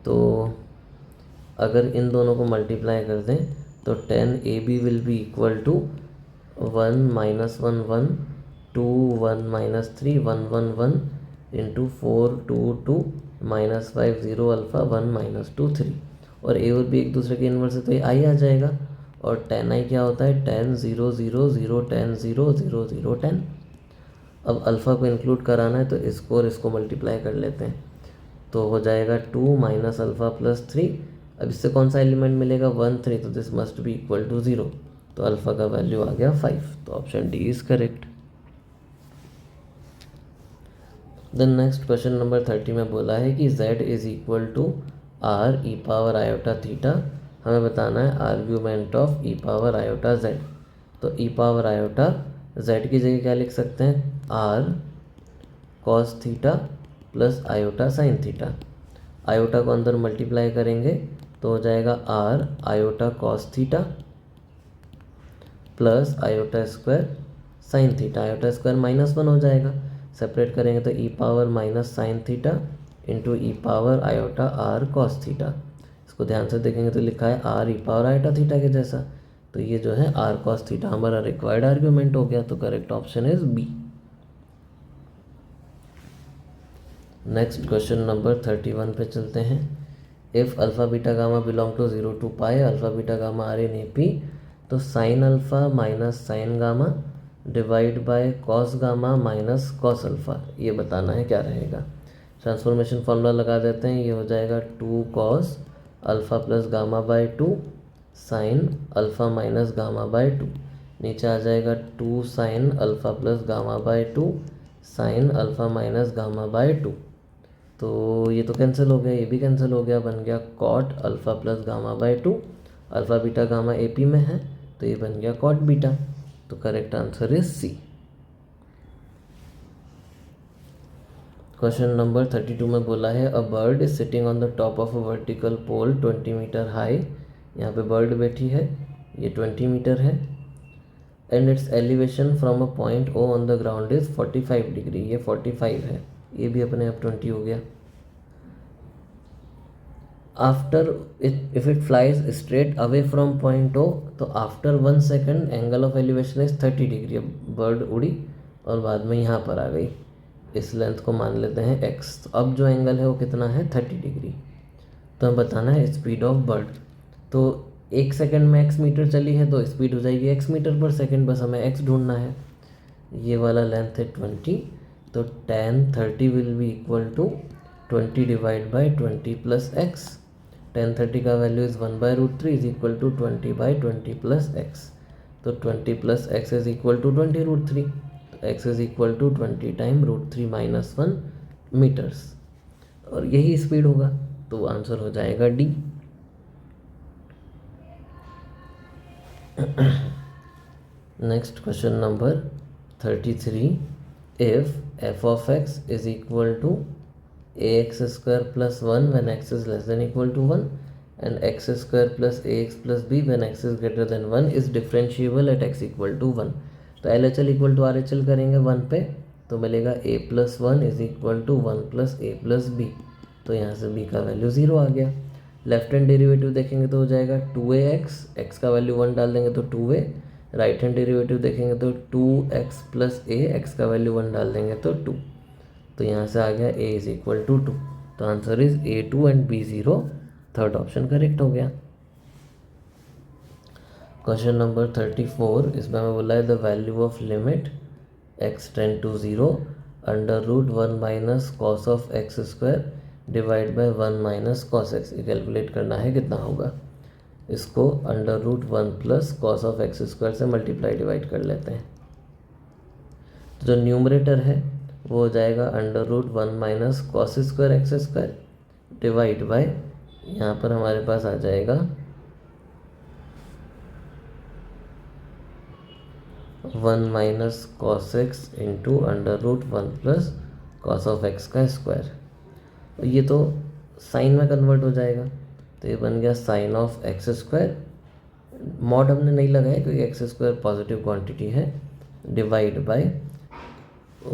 तो अगर इन दोनों को मल्टीप्लाई कर दें तो 10 A B will be equal to 1 -1 1 2 1 -3 1 1 1 into 4 2 2 -5 0 alpha 1 -2 3। और ए और बी एक दूसरे के इन्वर्स है तो ये आई आ जाएगा। और 10 आई क्या होता है 10 0 0 0 10 0 0 0 10। अब अल्फ़ा को इंक्लूड कराना है तो इसको और इसको मल्टीप्लाई कर लेते हैं तो हो जाएगा 2 माइनस अल्फ़ा प्लस 3। अब इससे कौन सा एलिमेंट मिलेगा 1 3, तो this must be equal to 0। तो अल्फ़ा का वैल्यू आ गया 5। तो option D is correct. Then next question number 30 में बोला है कि z is equal to R e power iota theta. हमें बताना है argument of e power iota z। तो ई पावर आयोटा z की जगह क्या लिख सकते हैं r cos theta plus iota sine theta. Iota को अंदर मल्टीप्लाई करेंगे तो हो जाएगा r iota cos theta plus iota square sine theta. Iota square -1 हो जाएगा, सेपरेट करेंगे तो e power minus sine theta into e power iota r cos theta. इसको ध्यान से देखेंगे तो लिखा है r e power iota theta के जैसा, तो ये जो है आर कॉस थीटा हमारा रिक्वायर्ड आर्ग्यूमेंट हो गया। तो correct option is B. Next question number 31 पे चलते हैं। If alpha beta gamma belong to 0 to pi alpha beta gamma are in A P, तो sine alpha minus sine gamma divide by cos gamma minus cos alpha, ये बताना है क्या रहेगा। Transformation formula लगा देते हैं, ये हो जाएगा 2 cos alpha plus gamma by 2 sine alpha minus gamma by 2। नीचे आ जाएगा 2 sine alpha plus gamma by 2 sine alpha minus gamma by 2। तो ये तो कैंसिल हो गया, ये भी कैंसिल हो गया, बन गया cot alpha plus gamma by 2। Alpha beta gamma A P में है तो ये बन गया कॉट बीटा। तो correct answer is C. Question number 32 में बोला है a bird is sitting on the top of a vertical pole 20 metre high. यहाँ पे बर्ड बैठी है, ये 20 मीटर है, and its elevation from a point O on the ground is 45 degree. ये 45 है, ये भी अपने आप 20 हो गया। After if it flies straight away from point O, तो after 1 second angle of elevation is 30 degree. अब बर्ड उड़ी और बाद में यहाँ पर आ गई, इस लेंथ को मान लेते हैं x। तो अब जो एंगल है वो कितना है 30 डिग्री। तो हमें बताना है स्पीड ऑफ बर्ड। तो 1 सेकेंड में x मीटर चली है तो स्पीड हो जाएगी x मीटर पर सेकेंड, बस हमें x ढूंढना है। ये वाला लेंथ है 20, तो tan 30 will be equal to 20 divide by 20 plus x. tan 30 का value is 1/√3 is equal to 20/20 plus x. तो 20 plus x is equal to 20√3, तो x is equal to 20 time √3 - 1 metres, और यही स्पीड होगा। तो आंसर हो जाएगा D. Next question number 33, if f of x is equal to ax square plus 1 when x is less than equal to 1 and x square plus ax plus b when x is greater than 1 is differentiable at x equal to 1। तो LHL equal to RHL करेंगे 1 पे तो मिलेगा a plus 1 is equal to 1 plus a plus B. तो यहाँ से b का value 0 आ गया। लेफ्ट हैंड डेरिवेटिव देखेंगे तो हो जाएगा 2ax, x का वैल्यू 1 डाल देंगे तो 2a। राइट हैंड डेरिवेटिव देखेंगे तो 2x प्लस a, x का वैल्यू 1 डाल देंगे तो 2। तो यहाँ से आ गया a इज इक्वल टू 2। तो answer is A2 and B0, third option correct हो गया। क्वेश्चन नंबर 34, इसमें हमें बोला है the value of limit x tend to 0 √1 minus cos of x square divide by 1 minus cos x. ये calculate करना है कितना होगा। इसको √1 plus cos of x square से मल्टीप्लाई डिवाइड कर लेते हैं। तो जो न्यूमरेटर है वो हो जाएगा √1 minus cos square x square divide by, यहाँ पर हमारे पास आ जाएगा 1 minus cos x into under root 1 plus cos of x का स्क्वायर। ये तो साइन में कन्वर्ट हो जाएगा, तो ये बन गया sine of x square. Mod हमने नहीं लगाया क्योंकि एक्स स्क्वायर पॉजिटिव क्वांटिटी है, divide by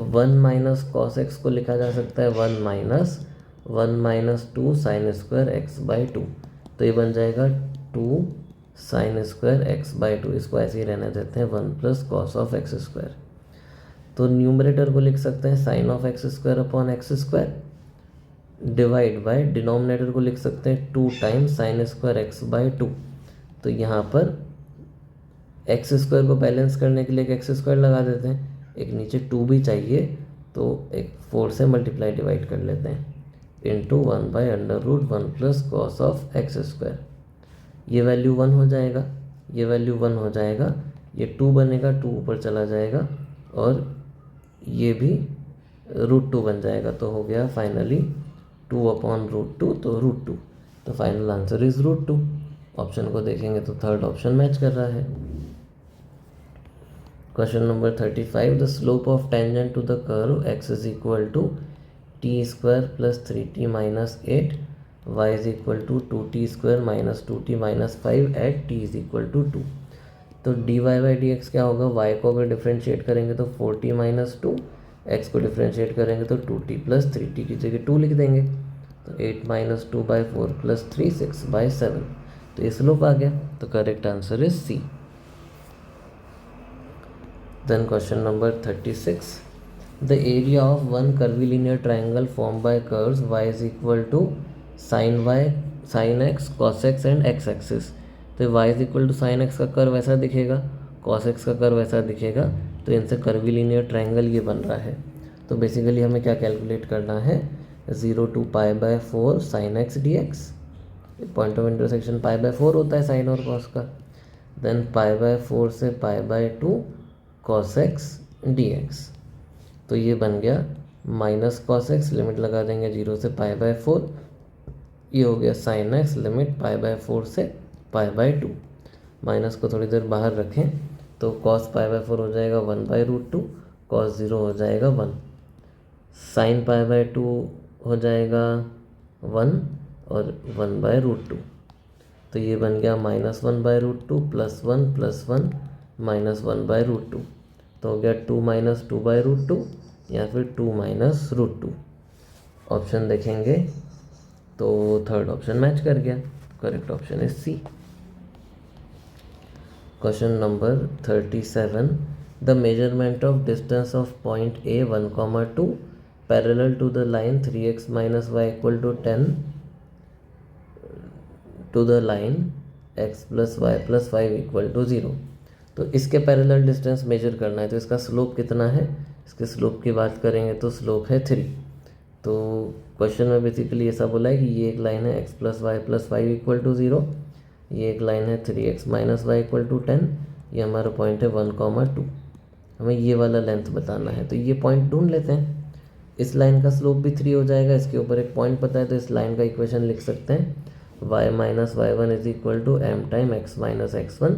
1 minus cos x को लिखा जा सकता है 1 minus 2 sine square x by 2, तो ये बन जाएगा 2 साइन स्क्वायर एक्स बाई 2। इसको ऐसे ही रहने देते हैं 1 plus cos of x square. तो न्यूमरेटर को लिख सकते हैं sine of x square upon x square, divide by denominator को लिख सकते हैं 2 times sine square x by 2। तो यहाँ पर एक्स स्क्वायर को बैलेंस करने के लिए एक एक्स स्क्वायर लगा देते हैं, एक नीचे 2 भी चाहिए तो एक 4 से मल्टीप्लाई डिवाइड कर लेते हैं into 1 by under root 1 plus cos of x square. ये वैल्यू 1 हो जाएगा, ये वैल्यू 1 हो जाएगा, ये 2 बनेगा, 2 ऊपर चला जाएगा और ये भी रूट 2 बन जाएगा। तो हो गया फाइनली 2 अपॉन रूट 2, तो रूट 2। तो final answer is root 2। Option को देखेंगे तो थर्ड ऑप्शन मैच कर रहा है। Question number 35, the slope of tangent to the curve x is equal to t square plus 3t minus 8, y is equal to 2t square minus 2t minus 5 at t is equal to 2। तो dy by D x क्या होगा, y को अगर differentiate करेंगे तो 4t minus 2, x को differentiate करेंगे तो 2t प्लस 3t की जगह 2 लिख देंगे, तो 8 माइनस 2 बाई 4 प्लस 3 6 बाई 7। तो ये स्लोप आ गया, तो correct answer is C. Then question number 36, the area of one curvilinear triangle formed by curves y is equal to sin y, sin x, cos x and x axis। तो y is equal to sin x का curve ऐसा दिखेगा, cos x का curve ऐसा दिखेगा, तो इनसे curvilinear triangle ये बन रहा है। तो बेसिकली हमें क्या कैलकुलेट करना है, 0 to pi by 4 sin x dx, point of intersection pi by 4 होता है साइन और कॉस का, देन पाई बाय 4 से pi by 2 cos x dx। तो ये बन गया माइनस कॉस एक्स, लिमिट लगा देंगे 0 से पाई बाय 4, ये हो गया sine x, limit pi by 4 से पाई बाय 2। माइनस को थोड़ी देर बाहर रखें तो कॉस पाई बाय 4 हो जाएगा 1 बाई रूट 2, कॉस 0 हो जाएगा 1, साइन पाई बाय 2 हो जाएगा 1 और 1 बाय रूट 2। तो ये बन गया minus 1 by root 2 plus 1 minus 1 by root 2। तो हो गया 2 माइनस 2 बाय रूट 2 या फिर 2 माइनस रूट 2। ऑप्शन देखेंगे तो थर्ड ऑप्शन मैच कर गया, correct option is C. Question number 37, the measurement of distance of point A 1,2 parallel to the line 3x minus Y equal to 10 to the line x plus Y plus 5 equal to 0। तो इसके parallel distance measure करना है, तो इसका slope कितना है, इसके slope की बात करेंगे तो स्लोप है 3। तो क्वेश्चन में बेसिकली ऐसा बोला है कि ये एक लाइन है x plus Y plus 5 equal to 0, ये एक लाइन है 3x minus Y equal to 10, ये हमारा पॉइंट है 1,2। हमें ये वाला लेंथ बताना है, तो ये पॉइंट ढूंढ लेते हैं। इस लाइन का स्लोप भी 3 हो जाएगा, इसके ऊपर एक पॉइंट पता है तो इस लाइन का इक्वेशन लिख सकते हैं y minus y1 is equal to m time x minus x1।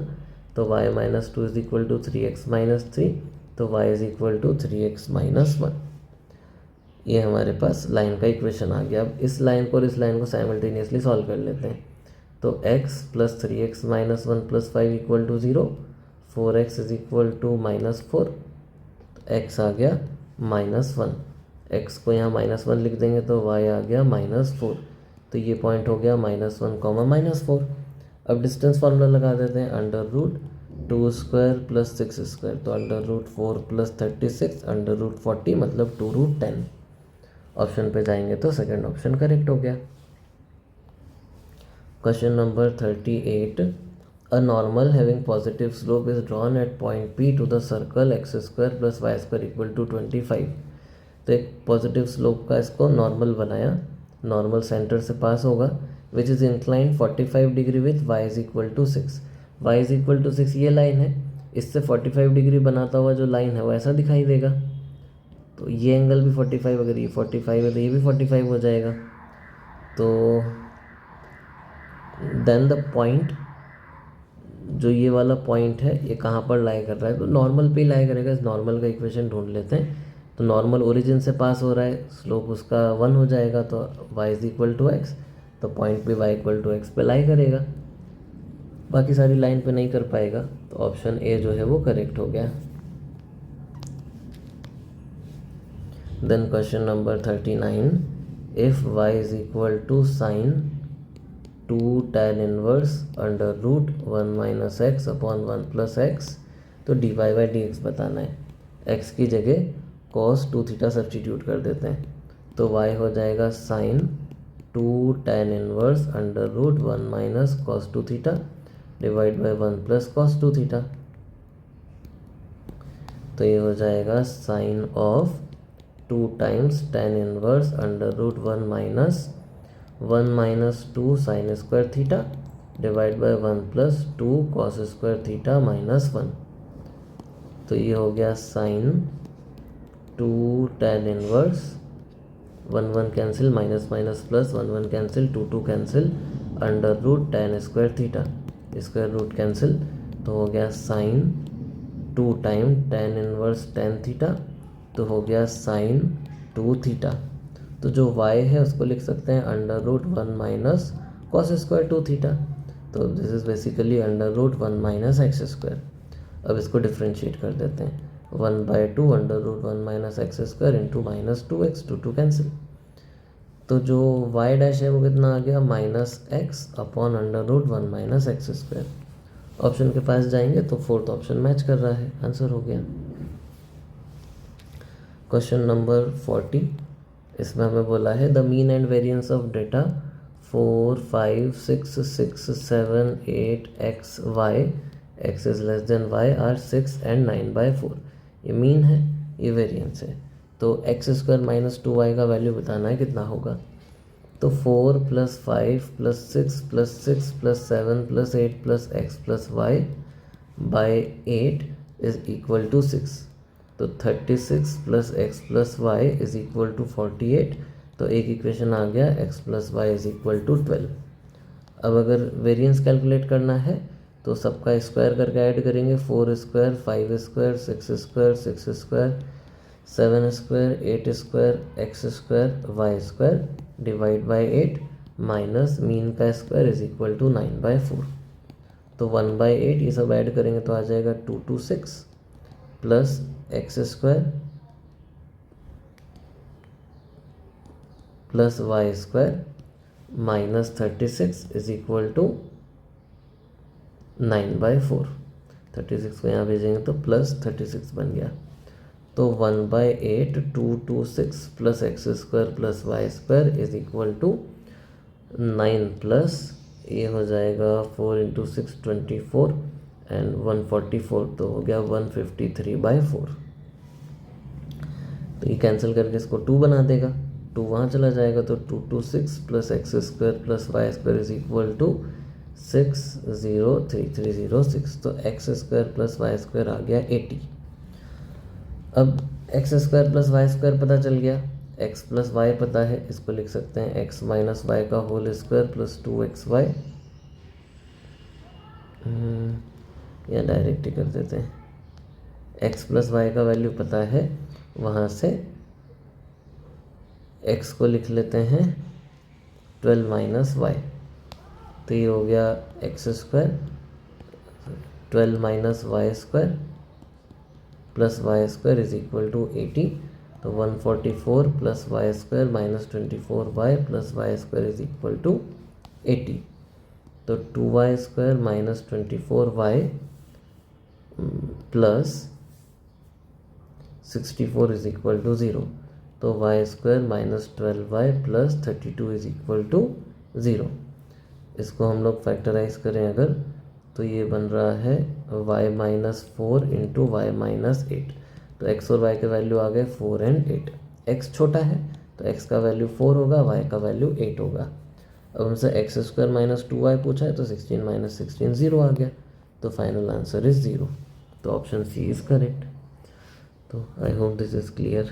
तो y minus 2 is equal to 3x minus 3, तो y is equal to 3x minus 1। ये हमारे पास लाइन का इक्वेशन आ गया। अब इस लाइन को और इस लाइन को साइमल्टेनियसली सॉल्व कर लेते हैं। तो x plus 3x minus 1 plus 5 equal to 0, 4x is equal to minus 4, तो x आ गया माइनस 1, x को यहाँ माइनस 1 लिख देंगे तो y आ गया माइनस 4। तो ये पॉइंट हो गया -1 कॉमा -4। अब डिस्टेंस फार्मूला लगा देते हैं, under root 2 square plus 6 square, तो under root 4 plus 36 under root 40 मतलब 2 रूट 10। ऑप्शन पे जाएंगे तो सेकंड ऑप्शन करेक्ट हो गया। Question number 38, a normal having positive slope is drawn at point P to the circle x square plus y square equal to 25। तो एक positive slope का इसको नॉर्मल बनाया, नॉर्मल सेंटर से पास होगा, which is inclined 45 degree with y is equal to 6। y is equal to 6 ये line है, इससे 45 डिग्री बनाता हुआ जो लाइन है वो ऐसा दिखाई देगा। तो ये एंगल भी 45, अगर ये 45 है तो ये भी 45 हो जाएगा। तो देन द पॉइंट जो ये वाला पॉइंट है ये कहाँ पर लाई कर रहा है, तो नॉर्मल पे ही लाई करेगा। इस नॉर्मल का इक्वेशन ढूंढ लेते हैं। तो नॉर्मल ओरिजिन से पास हो रहा है, स्लोप उसका 1 हो जाएगा, तो y is equal to x, तो पॉइंट पे y इक्वल टू एक्स पे लाई करेगा, बाकी सारी लाइन पे नहीं कर पाएगा। तो ऑप्शन ए जो है वो करेक्ट हो गया। Then question number 39, if y is equal to sine 2 tan inverse under root 1 minus x upon 1 plus x, तो dy बाई डी एक्स बताना है। x की जगह cos 2 थीटा सब्सटीट्यूट कर देते हैं, तो y हो जाएगा sine 2 tan inverse under root 1 minus cos 2 theta divide by 1 plus cos 2 theta. तो ये हो जाएगा sine of 2 times tan inverse under root 1 minus 2 sine square theta divide by 1 plus 2 cos square theta minus 1। तो ये हो गया sine 2 tan inverse 1 cancel, minus minus plus 1 cancel, 2 cancel, under root tan square theta, square root cancel, तो हो गया sine 2 time tan inverse tan theta, तो हो गया साइन 2 थीटा। तो जो y है उसको लिख सकते हैं under root 1 minus cos square 2 theta, तो this is basically under root 1 minus x square. अब इसको डिफ्रेंशिएट कर देते हैं, 1/2 under root 1 minus x square into minus 2x, 2 cancel, तो जो y डैश है वो कितना आ गया minus x upon under root 1 minus x square. Option के पास जाएंगे तो फोर्थ ऑप्शन मैच कर रहा है, आंसर हो गया। क्वेश्चन नंबर 40, इसमें हमें बोला है the mean and variance of data 4, 5, 6, 6, 7, 8 x y x is less than y are 6 and 9/4। ये मीन है, ये वेरिएंस है, तो एक्स स्क्वायर माइनस 2y का वैल्यू बताना है कितना होगा। तो 4 plus 5 plus 6 plus 6 plus 7 plus 8 plus x plus y by 8 is equal to 6। तो 36 plus x plus y is equal to 48। तो एक इक्वेशन आ गया x plus y is equal to 12। अब अगर वेरिएंस कैलकुलेट करना है तो सबका स्क्वायर करके ऐड करेंगे, 4 square 5 square 6 square 6 square 7 square 8 square x square y square divide by 8 minus mean का स्क्वायर इज इक्वल टू 9/4। तो 1/8 ये सब ऐड करेंगे तो आ जाएगा 226 plus x square plus y square minus 36 is equal to 9/4। 36 को यहाँ भेजेंगे तो प्लस 36 बन गया। तो 1/8 226 plus x square plus y square is equal to 9 plus ये हो जाएगा 4 इंटू 6 24 एंड 144, तो हो गया 153/4। तो ये कैंसिल करके इसको 2 बना देगा, 2 वहाँ चला जाएगा तो 226 plus x square plus y square is equal to 603,306। तो x square plus y square आ गया 80। अब x square plus y square पता चल गया, एक्स प्लस वाई पता है, इसको लिख सकते हैं एक्स माइनस वाई का होल स्क्वायर प्लस 2xy, या डायरेक्ट ही कर देते हैं। एक्स प्लस वाई का वैल्यू पता है, वहाँ से एक्स को लिख लेते हैं 12 माइनस वाई, तो ये हो गया x square 12 minus y square plus y square is equal to 80। तो 144 plus y square minus 24y plus y square is equal to 80। तो 2y square minus 24y plus 64 is equal to 0। तो y square minus 12y plus 32 is equal to 0। इसको हम लोग factorise करें अगर, तो ये बन रहा है y minus 4 into y minus 8। तो x और y के वैल्यू आ गए 4 एंड 8। x छोटा है तो x का वैल्यू 4 होगा, y का वैल्यू 8 होगा। अब हमसे एक्स स्क्वायर माइनस 2y पूछा है तो 16 माइनस 16 0 आ गया। तो फाइनल आंसर इज 0। तो ऑप्शन सी इज़ करेक्ट। तो I hope this is clear.